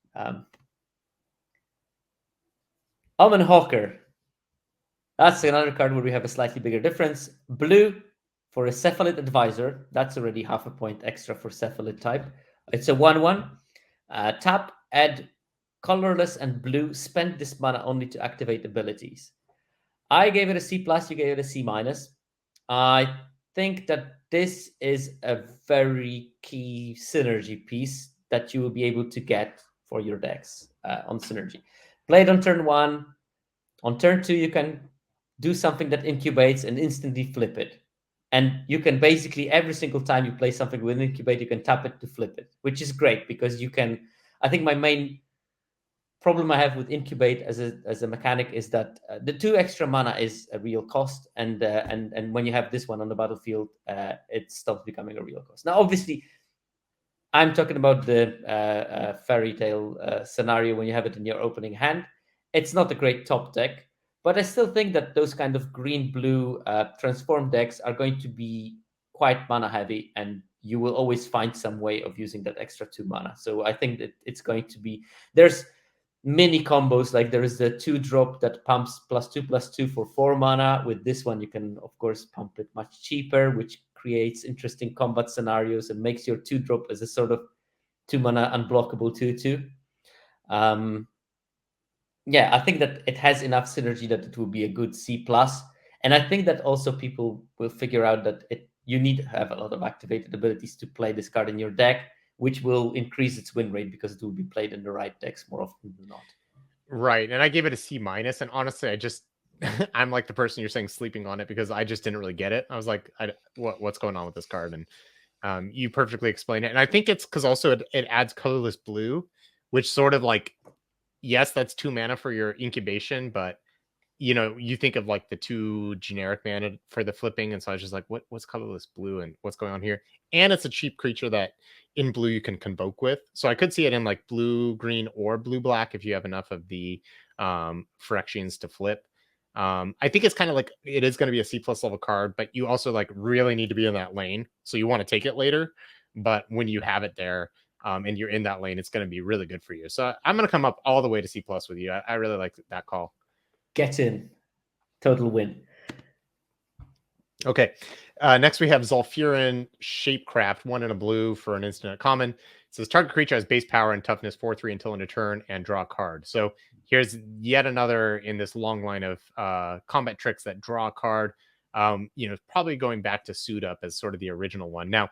Almond Hawker. That's another card where we have a slightly bigger difference. Blue for a Cephalid Advisor. That's already half a point extra for Cephalid type. It's a 1/1. Tap, add colorless and blue. Spend this mana only to activate abilities. I gave it a C plus. You gave it a C minus. I think that this is a very key synergy piece that you will be able to get for your decks on synergy. Play it on turn 1. On turn 2, you can do something that incubates and instantly flip it. And you can basically, every single time you play something with incubate, you can tap it to flip it, which is great because you can. I think my main problem I have with incubate as a mechanic is that the 2 extra mana is a real cost, and when you have this one on the battlefield, it stops becoming a real cost. Now, obviously, I'm talking about the fairy tale scenario when you have it in your opening hand. It's not a great top deck, but I still think that those kind of green blue transform decks are going to be quite mana heavy, and you will always find some way of using that extra 2 mana. So I think that it's going to be there's mini combos like there is the 2 drop that pumps +2/+2 for 4 mana. With this one, you can of course pump it much cheaper, which creates interesting combat scenarios and makes your 2 drop as a sort of 2 mana unblockable 2/2. Um, yeah, I think that it has enough synergy that it will be a good C plus. And I think that also people will figure out that you need to have a lot of activated abilities to play this card in your deck, which will increase its win rate because it will be played in the right decks more often than not. Right. And I gave it a C minus. And honestly, I just I'm like the person you're saying sleeping on it because I just didn't really get it. I was like, what's going on with this card? And you perfectly explained it. And I think it's because also it adds colorless blue, which sort of like, yes, that's 2 mana for your incubation, but you think of like the 2 generic mana for the flipping, and so I was just like, what's colorless blue and what's going on here? And it's a cheap creature that in blue you can convoke with, so I could see it in like blue green or blue black if you have enough of the Phyrexians to flip. I think it's kind of like it is going to be a C plus level card, but you also like really need to be in that lane, so you want to take it later. But when you have it there, and you're in that lane, it's going to be really good for you. So I'm going to come up all the way to C plus with you. I really like that call. Get in. Total win. Okay. Next, we have Zolfurin Shapecraft, 1 and a blue for an instant common. It says target creature has base power and toughness 4/3 until end of turn and draw a card. So here's yet another in this long line of combat tricks that draw a card. Probably going back to Suit Up as sort of the original one. Now,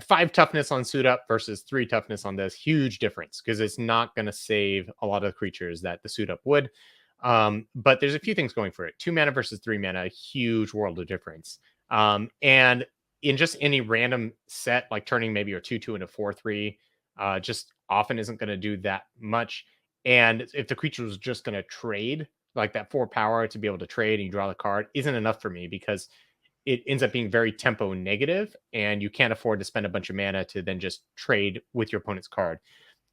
5 toughness on Suit Up versus 3 toughness on this, huge difference because it's not going to save a lot of creatures that the Suit Up would. But there's a few things going for it. 2 mana versus 3 mana, huge world of difference. And in just any random set, like turning maybe your 2/2 into 4/3, just often isn't going to do that much. And if the creature was just going to trade, like that 4 power to be able to trade and you draw the card, isn't enough for me because it ends up being very tempo negative, and you can't afford to spend a bunch of mana to then just trade with your opponent's card.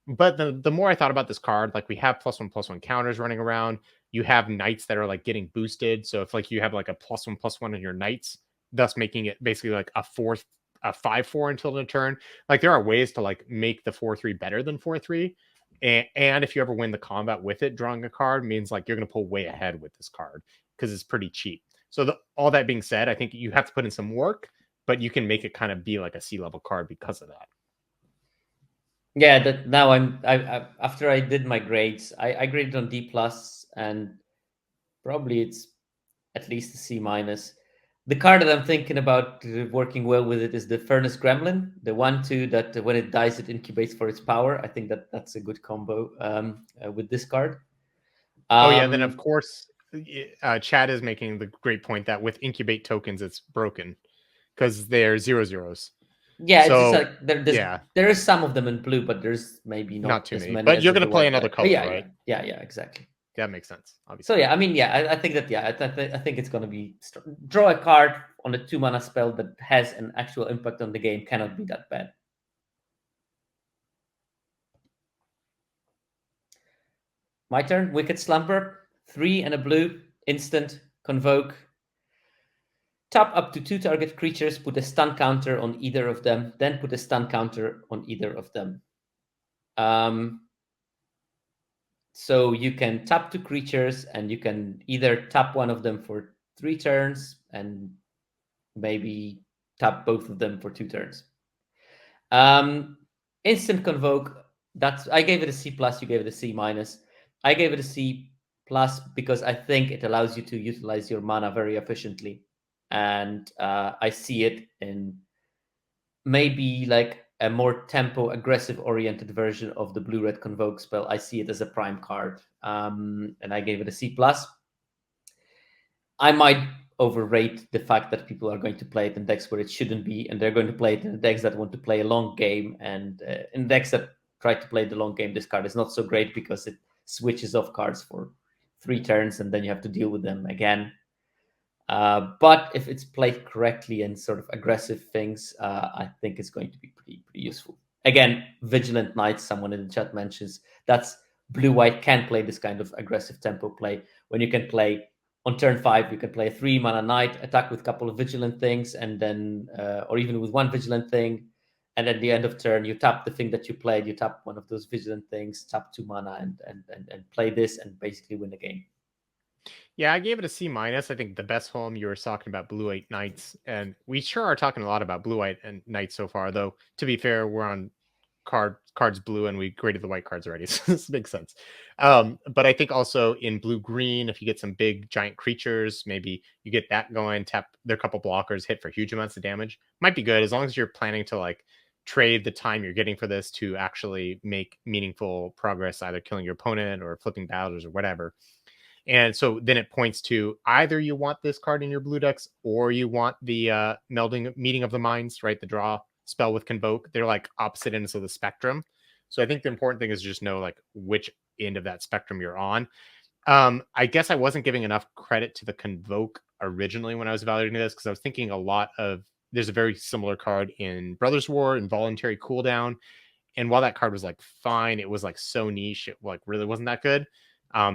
But the more I thought about this card, like we have +1/+1 counters running around. You have knights that are like getting boosted. So if like you have like a +1/+1 on your knights, thus making it basically like a 5/4 until the turn. Like there are ways to like make the 4/3 better than 4/3. And if you ever win the combat with it, drawing a card means like you're going to pull way ahead with this card because it's pretty cheap. So all that being said, I think you have to put in some work, but you can make it kind of be like a C level card because of that. Yeah, that now after I did my grades, I graded on D plus, and probably it's at least a C minus. The card that I'm thinking about working well with it is the Furnace Gremlin, the 1/2 that when it dies, it incubates for its power. I think that that's a good combo with this card. Oh yeah, then of Um, course, Chad is making the great point that with incubate tokens, it's broken because they're zero zeros. yeah, it's just So like yeah, there is some of them in blue, but there's maybe not not too as many. many But as you're of gonna the play white another white. color, Yeah, right? yeah, exactly. That makes sense, So obviously. yeah, I mean, yeah, I think that I think it's gonna be draw a card on a 2 mana spell that has an actual impact on the game cannot be that bad. My turn. Wicked Slumber, 3 and a blue, instant, convoke. Tap up to 2 target creatures, put a stun counter on either of them, then put a stun counter on either of them. Um, so you can tap 2 creatures, and you can either tap one of them for 3 turns and maybe tap both of them for 2 turns. Um, Instant convoke. That's I gave it a C plus. You gave it a C minus. I gave it a C plus because I think it allows you to utilize your mana very efficiently, and I see it in maybe like a more tempo aggressive oriented version of the blue red convoke spell. I see it as a prime card, and I gave it a C plus. I might overrate the fact that people are going to play it in decks where it shouldn't be, and they're going to play it in decks that want to play a long game. And in decks that try to play the long game, this card is not so great because it switches off cards for 3 turns, and then you have to deal with them again. But if it's played correctly and sort of aggressive things, I think it's going to be pretty useful. Again, Vigilant Knight, someone in the chat mentions, that's blue white can play this kind of aggressive tempo play when you can play on turn 5. You can play a 3 mana knight, attack with a couple of vigilant things, and then or even with one vigilant thing. And at the end of turn, you tap the thing that you played. You tap one of those vigilant things, tap 2 mana, and play this, and basically win the game. Yeah, I gave it a C minus. I think the best home you were talking about blue white knights, and we sure are talking a lot about blue white and knights so far. Though to be fair, we're on cards blue, and we graded the white cards already, so this makes sense. But I think also in blue green, if you get some big giant creatures, maybe you get that going. Tap their couple blockers, hit for huge amounts of damage. Might be good as long as you're planning to like trade the time you're getting for this to actually make meaningful progress, either killing your opponent or flipping battles or whatever. And so then it points to either you want this card in your blue decks or you want the melding meeting of the minds, right? The draw spell with convoke. They're like opposite ends of the spectrum. So I think the important thing is just know like which end of that spectrum you're on. I guess I wasn't giving enough credit to the convoke originally when I was evaluating this because I was thinking a lot of there's a very similar card in Brothers War, Involuntary Cooldown, and while that card was like fine, it was like so niche, it like really wasn't that good.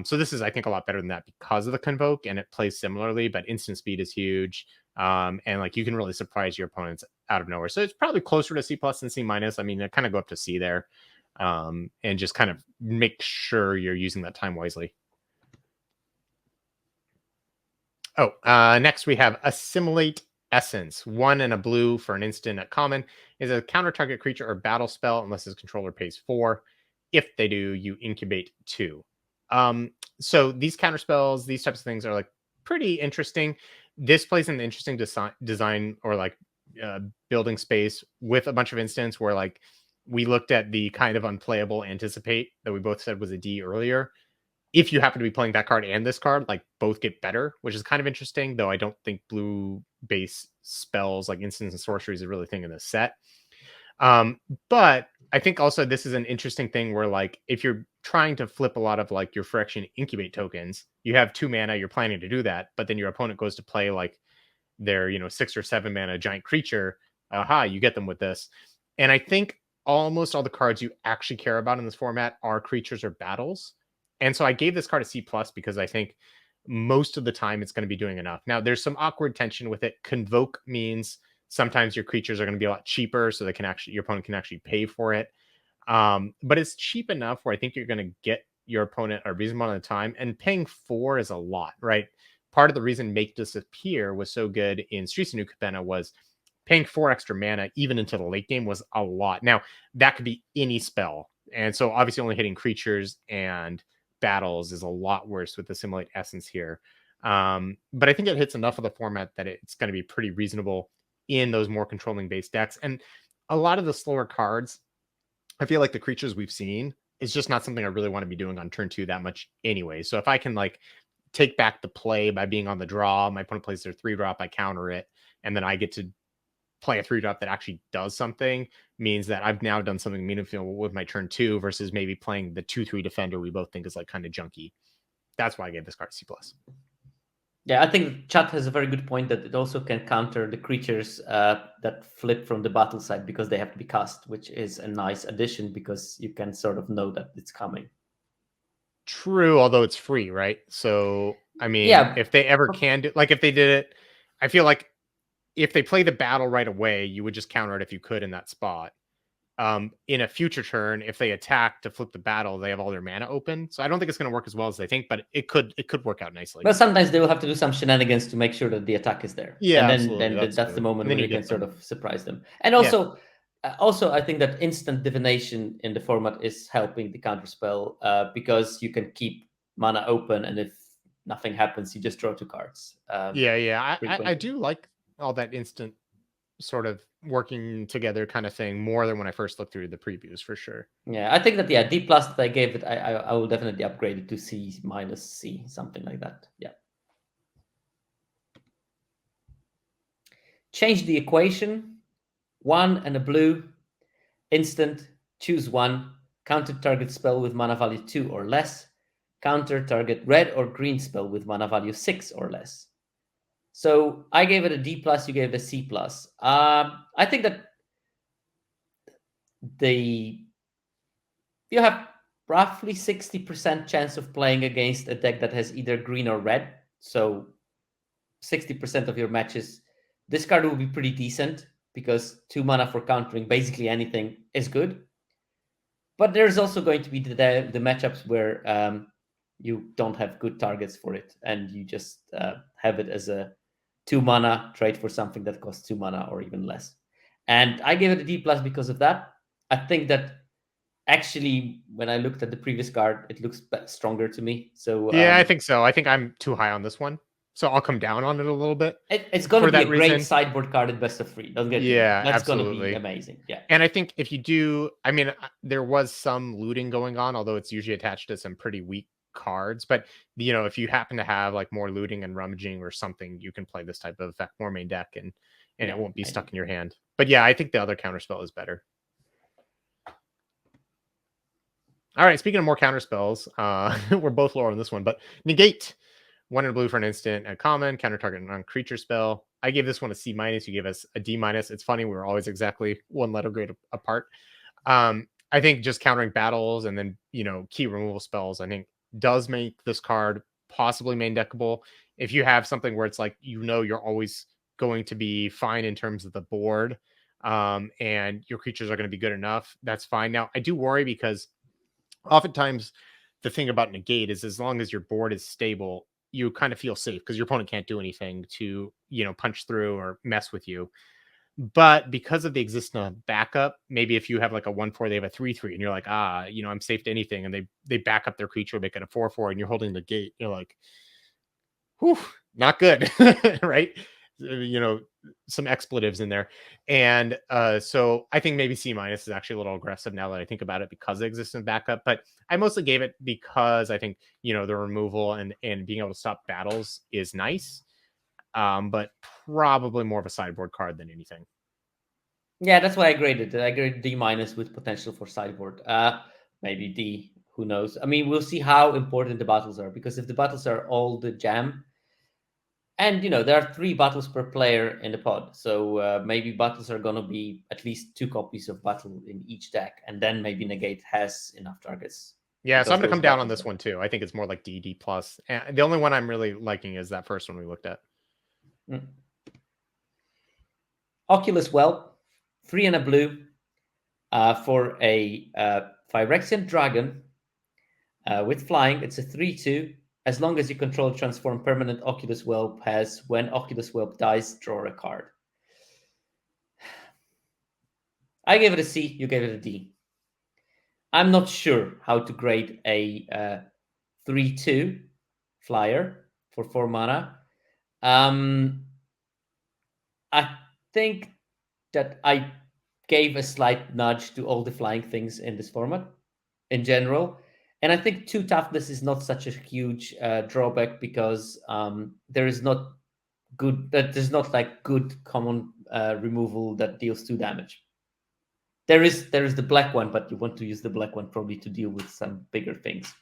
So this is, I think, a lot better than that because of the convoke, and it plays similarly, but instant speed is huge. And like you can really surprise your opponents out of nowhere. So it's probably closer to C plus than C minus. I mean, I kind of go up to C there, and just kind of make sure you're using that time wisely. Oh, next we have Assimilate Essence. 1 and a blue for an instant at common is a counter target creature or battle spell unless its controller pays 4. If they do, you incubate 2. So these counter spells, these types of things are like pretty interesting. This plays in the interesting design or like uh, building space with a bunch of instants where like we looked at the kind of unplayable anticipate that we both said was a D earlier. If you happen to be playing that card and this card, like both get better, which is kind of interesting. Though I don't think blue base spells like instants and sorceries is really a thing in this set. Um, but I think also this is an interesting thing where like if you're trying to flip a lot of like your friction incubate tokens, you have 2 mana, you're planning to do that, but then your opponent goes to play like their 6 or 7 mana giant creature. Aha, you get them with this. And I think almost all the cards you actually care about in this format are creatures or battles. And so I gave this card a C plus because I think most of the time it's going to be doing enough. Now there's some awkward tension with it. Convoke means sometimes your creatures are going to be a lot cheaper, so they can actually your opponent can actually pay for it. But it's cheap enough where I think you're going to get your opponent a reasonable amount of time, and paying 4 is a lot, right? Part of the reason Make Disappear was so good in Streets of New Capenna was paying 4 extra mana even into the late game was a lot. Now, that could be any spell. And so obviously only hitting creatures and battles is a lot worse with the Assimilate Essence here. But I think it hits enough of the format that it's going to be pretty reasonable in those more controlling based decks. And a lot of the slower cards, I feel like the creatures we've seen is just not something I really want to be doing on turn 2 that much anyway. So if I can like take back the play by being on the draw, my opponent plays their 3-drop, I counter it, and then I get to play a 3-drop that actually does something, means that I've now done something meaningful with my turn 2 versus maybe playing the 2/3 defender we both think is like kind of junky. That's why I gave this card C+. Yeah, I think chat has a very good point that it also can counter the creatures that flip from the battle side because they have to be cast, which is a nice addition because you can sort of know that it's coming. True, although it's free, right? So, I mean, Yeah. if they ever can do, like if they did it, I feel like if they play the battle right away, you would just counter it if you could in that spot. In a future turn, if they attack to flip the battle, they have all their mana open. So I don't think it's going to work as well as they think, but it could work out nicely. But sometimes they will have to do some shenanigans to make sure that the attack is there. Yeah, And absolutely. that's the moment And then when you you can get sort them. of surprise them. And also, I think that instant divination in the format is helping the counterspell because you can keep mana open, and if nothing happens, you just draw 2 cards. Yeah. I Frequently. do like all that instant sort of working together kind of thing more than when I first looked through the previews for sure. Yeah, I think that D plus that I gave it, I will definitely upgrade it to C minus C, something like that. Yeah. Change the equation. 1 and a blue. Instant. Choose 1. Counter target spell with mana value 2 or less. Counter target red or green spell with mana value 6 or less. So I gave it a D plus. You gave it a C plus. I think that you have roughly 60% chance of playing against a deck that has either green or red. So 60% of your matches, this card will be pretty decent because 2 mana for countering basically anything is good. But there's also going to be the matchups where you don't have good targets for it, and you just have it as a 2 mana trade for something that costs 2 mana or even less. And I gave it a D plus because of that. I think that actually, when I looked at the previous card, it looks stronger to me. So Yeah, I think so. I think I'm too high on this one, so I'll come down on it a little bit. it's going to for be a that great reason. sideboard card at best of 3. Don't get me wrong. Yeah, That's going to be absolutely. amazing. Yeah. And I think if you do, I mean, there was some looting going on, although it's usually attached to some pretty weak cards. But if you happen to have like more looting and rummaging or something, you can play this type of effect more main deck, and Yeah, it won't be stuck in your hand. But yeah, I think the other counterspell is better. All right, speaking of more counterspells, we're both lower on this one, but negate. 1 in blue for an instant, a common, counter target non-creature spell. I gave this one a C minus. You gave us a D minus. It's funny, we were always exactly 1 letter grade apart. I think just countering battles and then key removal spells, I think does make this card possibly main deckable. If you have something where it's like you're always going to be fine in terms of the board, and your creatures are going to be good enough, that's fine. Now I do worry because oftentimes the thing about negate is as long as your board is stable, you kind of feel safe because your opponent can't do anything to punch through or mess with you. But because of the existence of backup, maybe if you have like a 1/4, they have a 3/3, and you're like, I'm safe to anything, and they back up their creature, make it a 4/4, and you're holding the gate, you're like, whew, not good. Right? Some expletives in there. And so I think maybe C minus is actually a little aggressive now that I think about it because of the existing backup. But I mostly gave it because I think the removal and being able to stop battles is nice, but probably more of a sideboard card than anything. Yeah, that's why I graded it. I graded D minus with potential for sideboard. Maybe D. Who knows? I mean, we'll see how important the battles are, because if the battles are all the jam, and there are 3 battles per player in the pod, so maybe battles are gonna be at least 2 copies of battle in each deck, and then maybe negate has enough targets. Yeah, so I'm going to come down on battles this one too. I think it's more like D plus. And the only one I'm really liking is that first one we looked at. Oculus Whelp, 3 and a blue, for a Phyrexian Dragon with flying. It's a 3/2. As long as you control transform permanent, Oculus Whelp has, when Oculus Whelp dies, draw a card. I gave it a C. You gave it a D. I'm not sure how to grade a 3/2 flyer for 4 mana. Um, I think that I gave a slight nudge to all the flying things in this format in general. And I think 2 toughness is not such a huge drawback because there is not there's not like good common removal that deals 2 damage. There is the black one, but you want to use the black one probably to deal with some bigger things.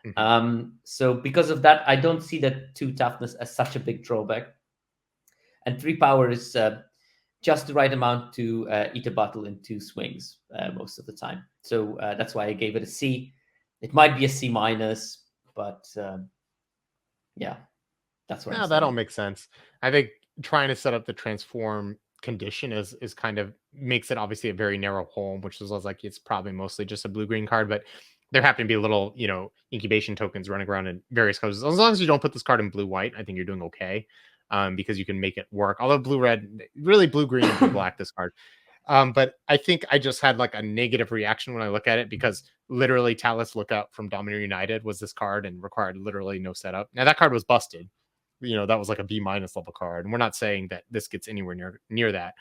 Mhm. So because of that, I don't see that 2 toughness as such a big drawback. And 3 power is just the right amount to eat a battle in 2 swings most of the time. So that's why I gave it a C. It might be a C minus, but yeah, that's where I'm Yeah, that all standing. makes sense. I think trying to set up the transform condition is kind of makes it obviously a very narrow hole, which is like it's probably mostly just a blue green card, but there happen to be little, incubation tokens running around in various colors. As long as you don't put this card in blue white, I think you're doing okay. Because you can make it work. Although blue red, really blue green and blue black, this card. But I think I just had like a negative reaction when I look at it because literally Talus Lookout from Dominator United was this card and required literally no setup. Now that card was busted. That was like a B minus level card. And we're not saying that this gets anywhere near that.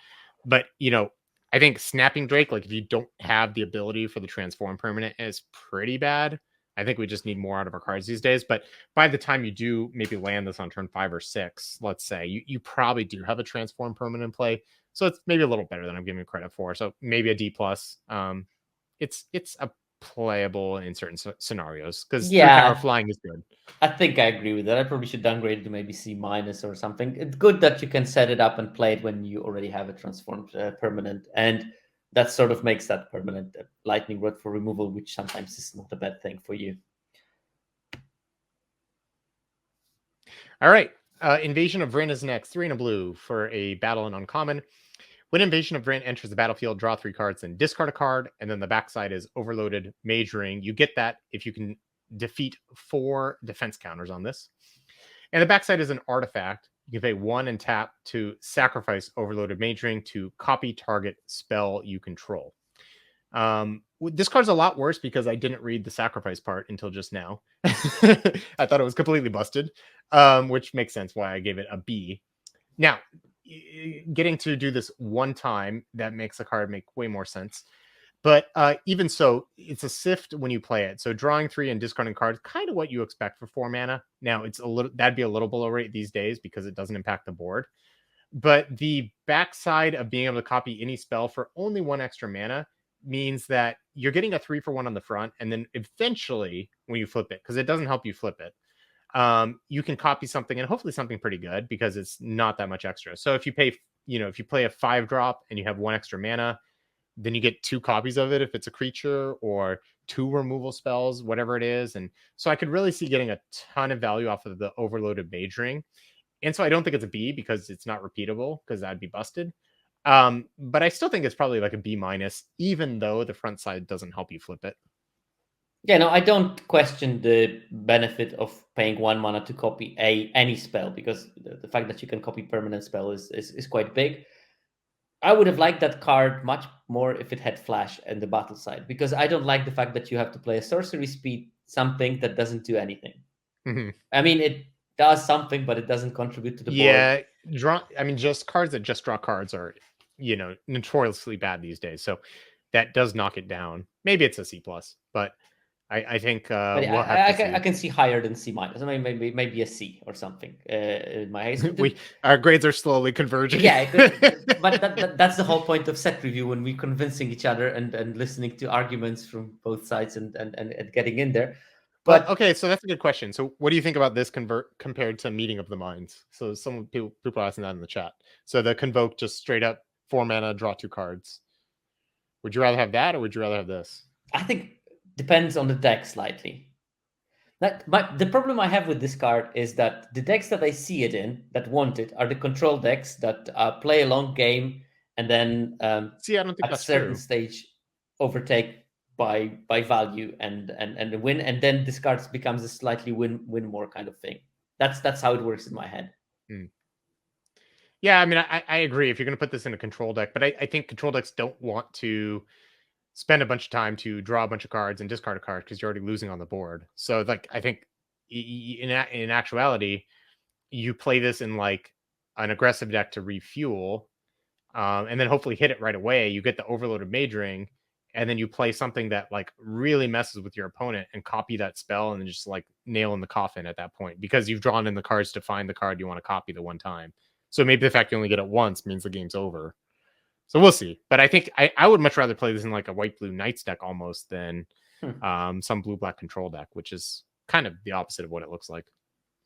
But I think Snapping Drake, like if you don't have the ability for the transform permanent, is pretty bad. I think we just need more out of our cards these days. But by the time you do maybe land this on turn 5 or 6, let's say, you probably do have a transform permanent in play. So it's maybe a little better than I'm giving credit for. So maybe a D plus. It's a playable in certain scenarios because 3 power Yeah, flying is good. I think I agree with that. I probably should downgrade it to maybe C minus or something. It's good that you can set it up and play it when you already have a transformed permanent, and that sort of makes that permanent lightning rod for removal, which sometimes is not a bad thing for you. All right. Invasion of Vryn is next. 3 and a blue for a battle in uncommon. When Invasion of Vryn enters the battlefield, draw 3 cards and discard a card. And then the backside is Overloaded Mage Ring. You get that if you can defeat 4 defense counters on this. And the backside is an artifact. You can pay 1 and tap to sacrifice Overloaded Mage Ring to copy target spell you control. This card's a lot worse because I didn't read the sacrifice part until just now. I thought it was completely busted, which makes sense why I gave it a B. Now, getting to do this one time, that makes the card make way more sense. But even so, it's a sift when you play it. So drawing 3 and discarding cards, kind of what you expect for 4 mana. Now it's that'd be a little below rate these days because it doesn't impact the board. But the backside of being able to copy any spell for only 1 extra mana means that you're getting a 3-for-1 on the front, and then eventually when you flip it, because it doesn't help you flip it, you can copy something and hopefully something pretty good because it's not that much extra. So if you pay, if you play a 5-drop and you have 1 extra mana, then you get 2 copies of it if it's a creature or 2 removal spells, whatever it is. And so I could really see getting a ton of value off of the Overloaded Mage Ring. And so I don't think it's a B because it's not repeatable because that'd be busted. But I still think it's probably like a B minus, even though the front side doesn't help you flip it. Yeah, no, I don't question the benefit of paying 1 mana to copy any spell because the fact that you can copy permanent spell is quite big. I would have liked that card much more if it had flash and the battle side because I don't like the fact that you have to play a sorcery speed something that doesn't do anything. Mhm. I mean, it does something, but it doesn't contribute to the board. Yeah, I mean, just cards that just draw cards are, notoriously bad these days. So that does knock it down. Maybe it's a C plus, but I think But we'll have to I see. can see higher than C minus. I mean, maybe a C or something in my case. Our grades are slowly converging. Yeah, but that's the whole point of set review when we're convincing each other and listening to arguments from both sides and getting in there. Well, But okay, so that's a good question. So, what do you think about this compared to Meeting of the Minds? So, some people are asking that in the chat. So, the Convoke just straight up 4 mana, draw 2 cards. Would you rather have that, or would you rather have this? I think depends on the deck slightly. The problem I have with this card is that the decks that I see it in that want it are the control decks that play a long game and then See, I don't think at a that's certain true. stage overtake by value and win, and then this card becomes a slightly win more kind of thing. That's how it works in my head. Hmm. Yeah, I mean, I agree if you're going to put this in a control deck, but I think control decks don't want to spend a bunch of time to draw a bunch of cards and discard a card because you're already losing on the board. So, like, I think in actuality, you play this in like an aggressive deck to refuel, and then hopefully hit it right away. You get the overloaded Mage Ring, and then you play something that like really messes with your opponent and copy that spell and then just like nail in the coffin at that point because you've drawn in the cards to find the card you want to copy the one time. So maybe the fact you only get it once means the game's over. So we'll see. But I think I would much rather play this in like a white blue Knights deck almost than Hmm. some blue black control deck, which is kind of the opposite of what it looks like.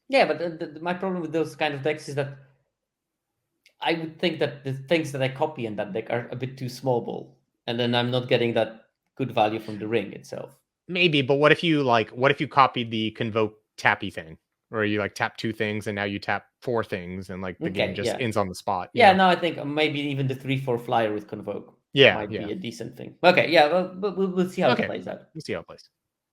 Yeah, but my problem with those kind of decks is that I would think that the things that I copy in that deck are a bit too small ball, and then I'm not getting that good value from the ring itself. Maybe, but what if you copied the convoke tappy thing? Where you like tap two things and now you tap four things and like the game Okay, just yeah. ends on the spot, you Yeah, know? no, I think maybe even the 3/4 flyer with Convoke Yeah, might yeah. be a decent thing. Okay, yeah, well, we'll see how it Okay. plays out. We'll see how it plays.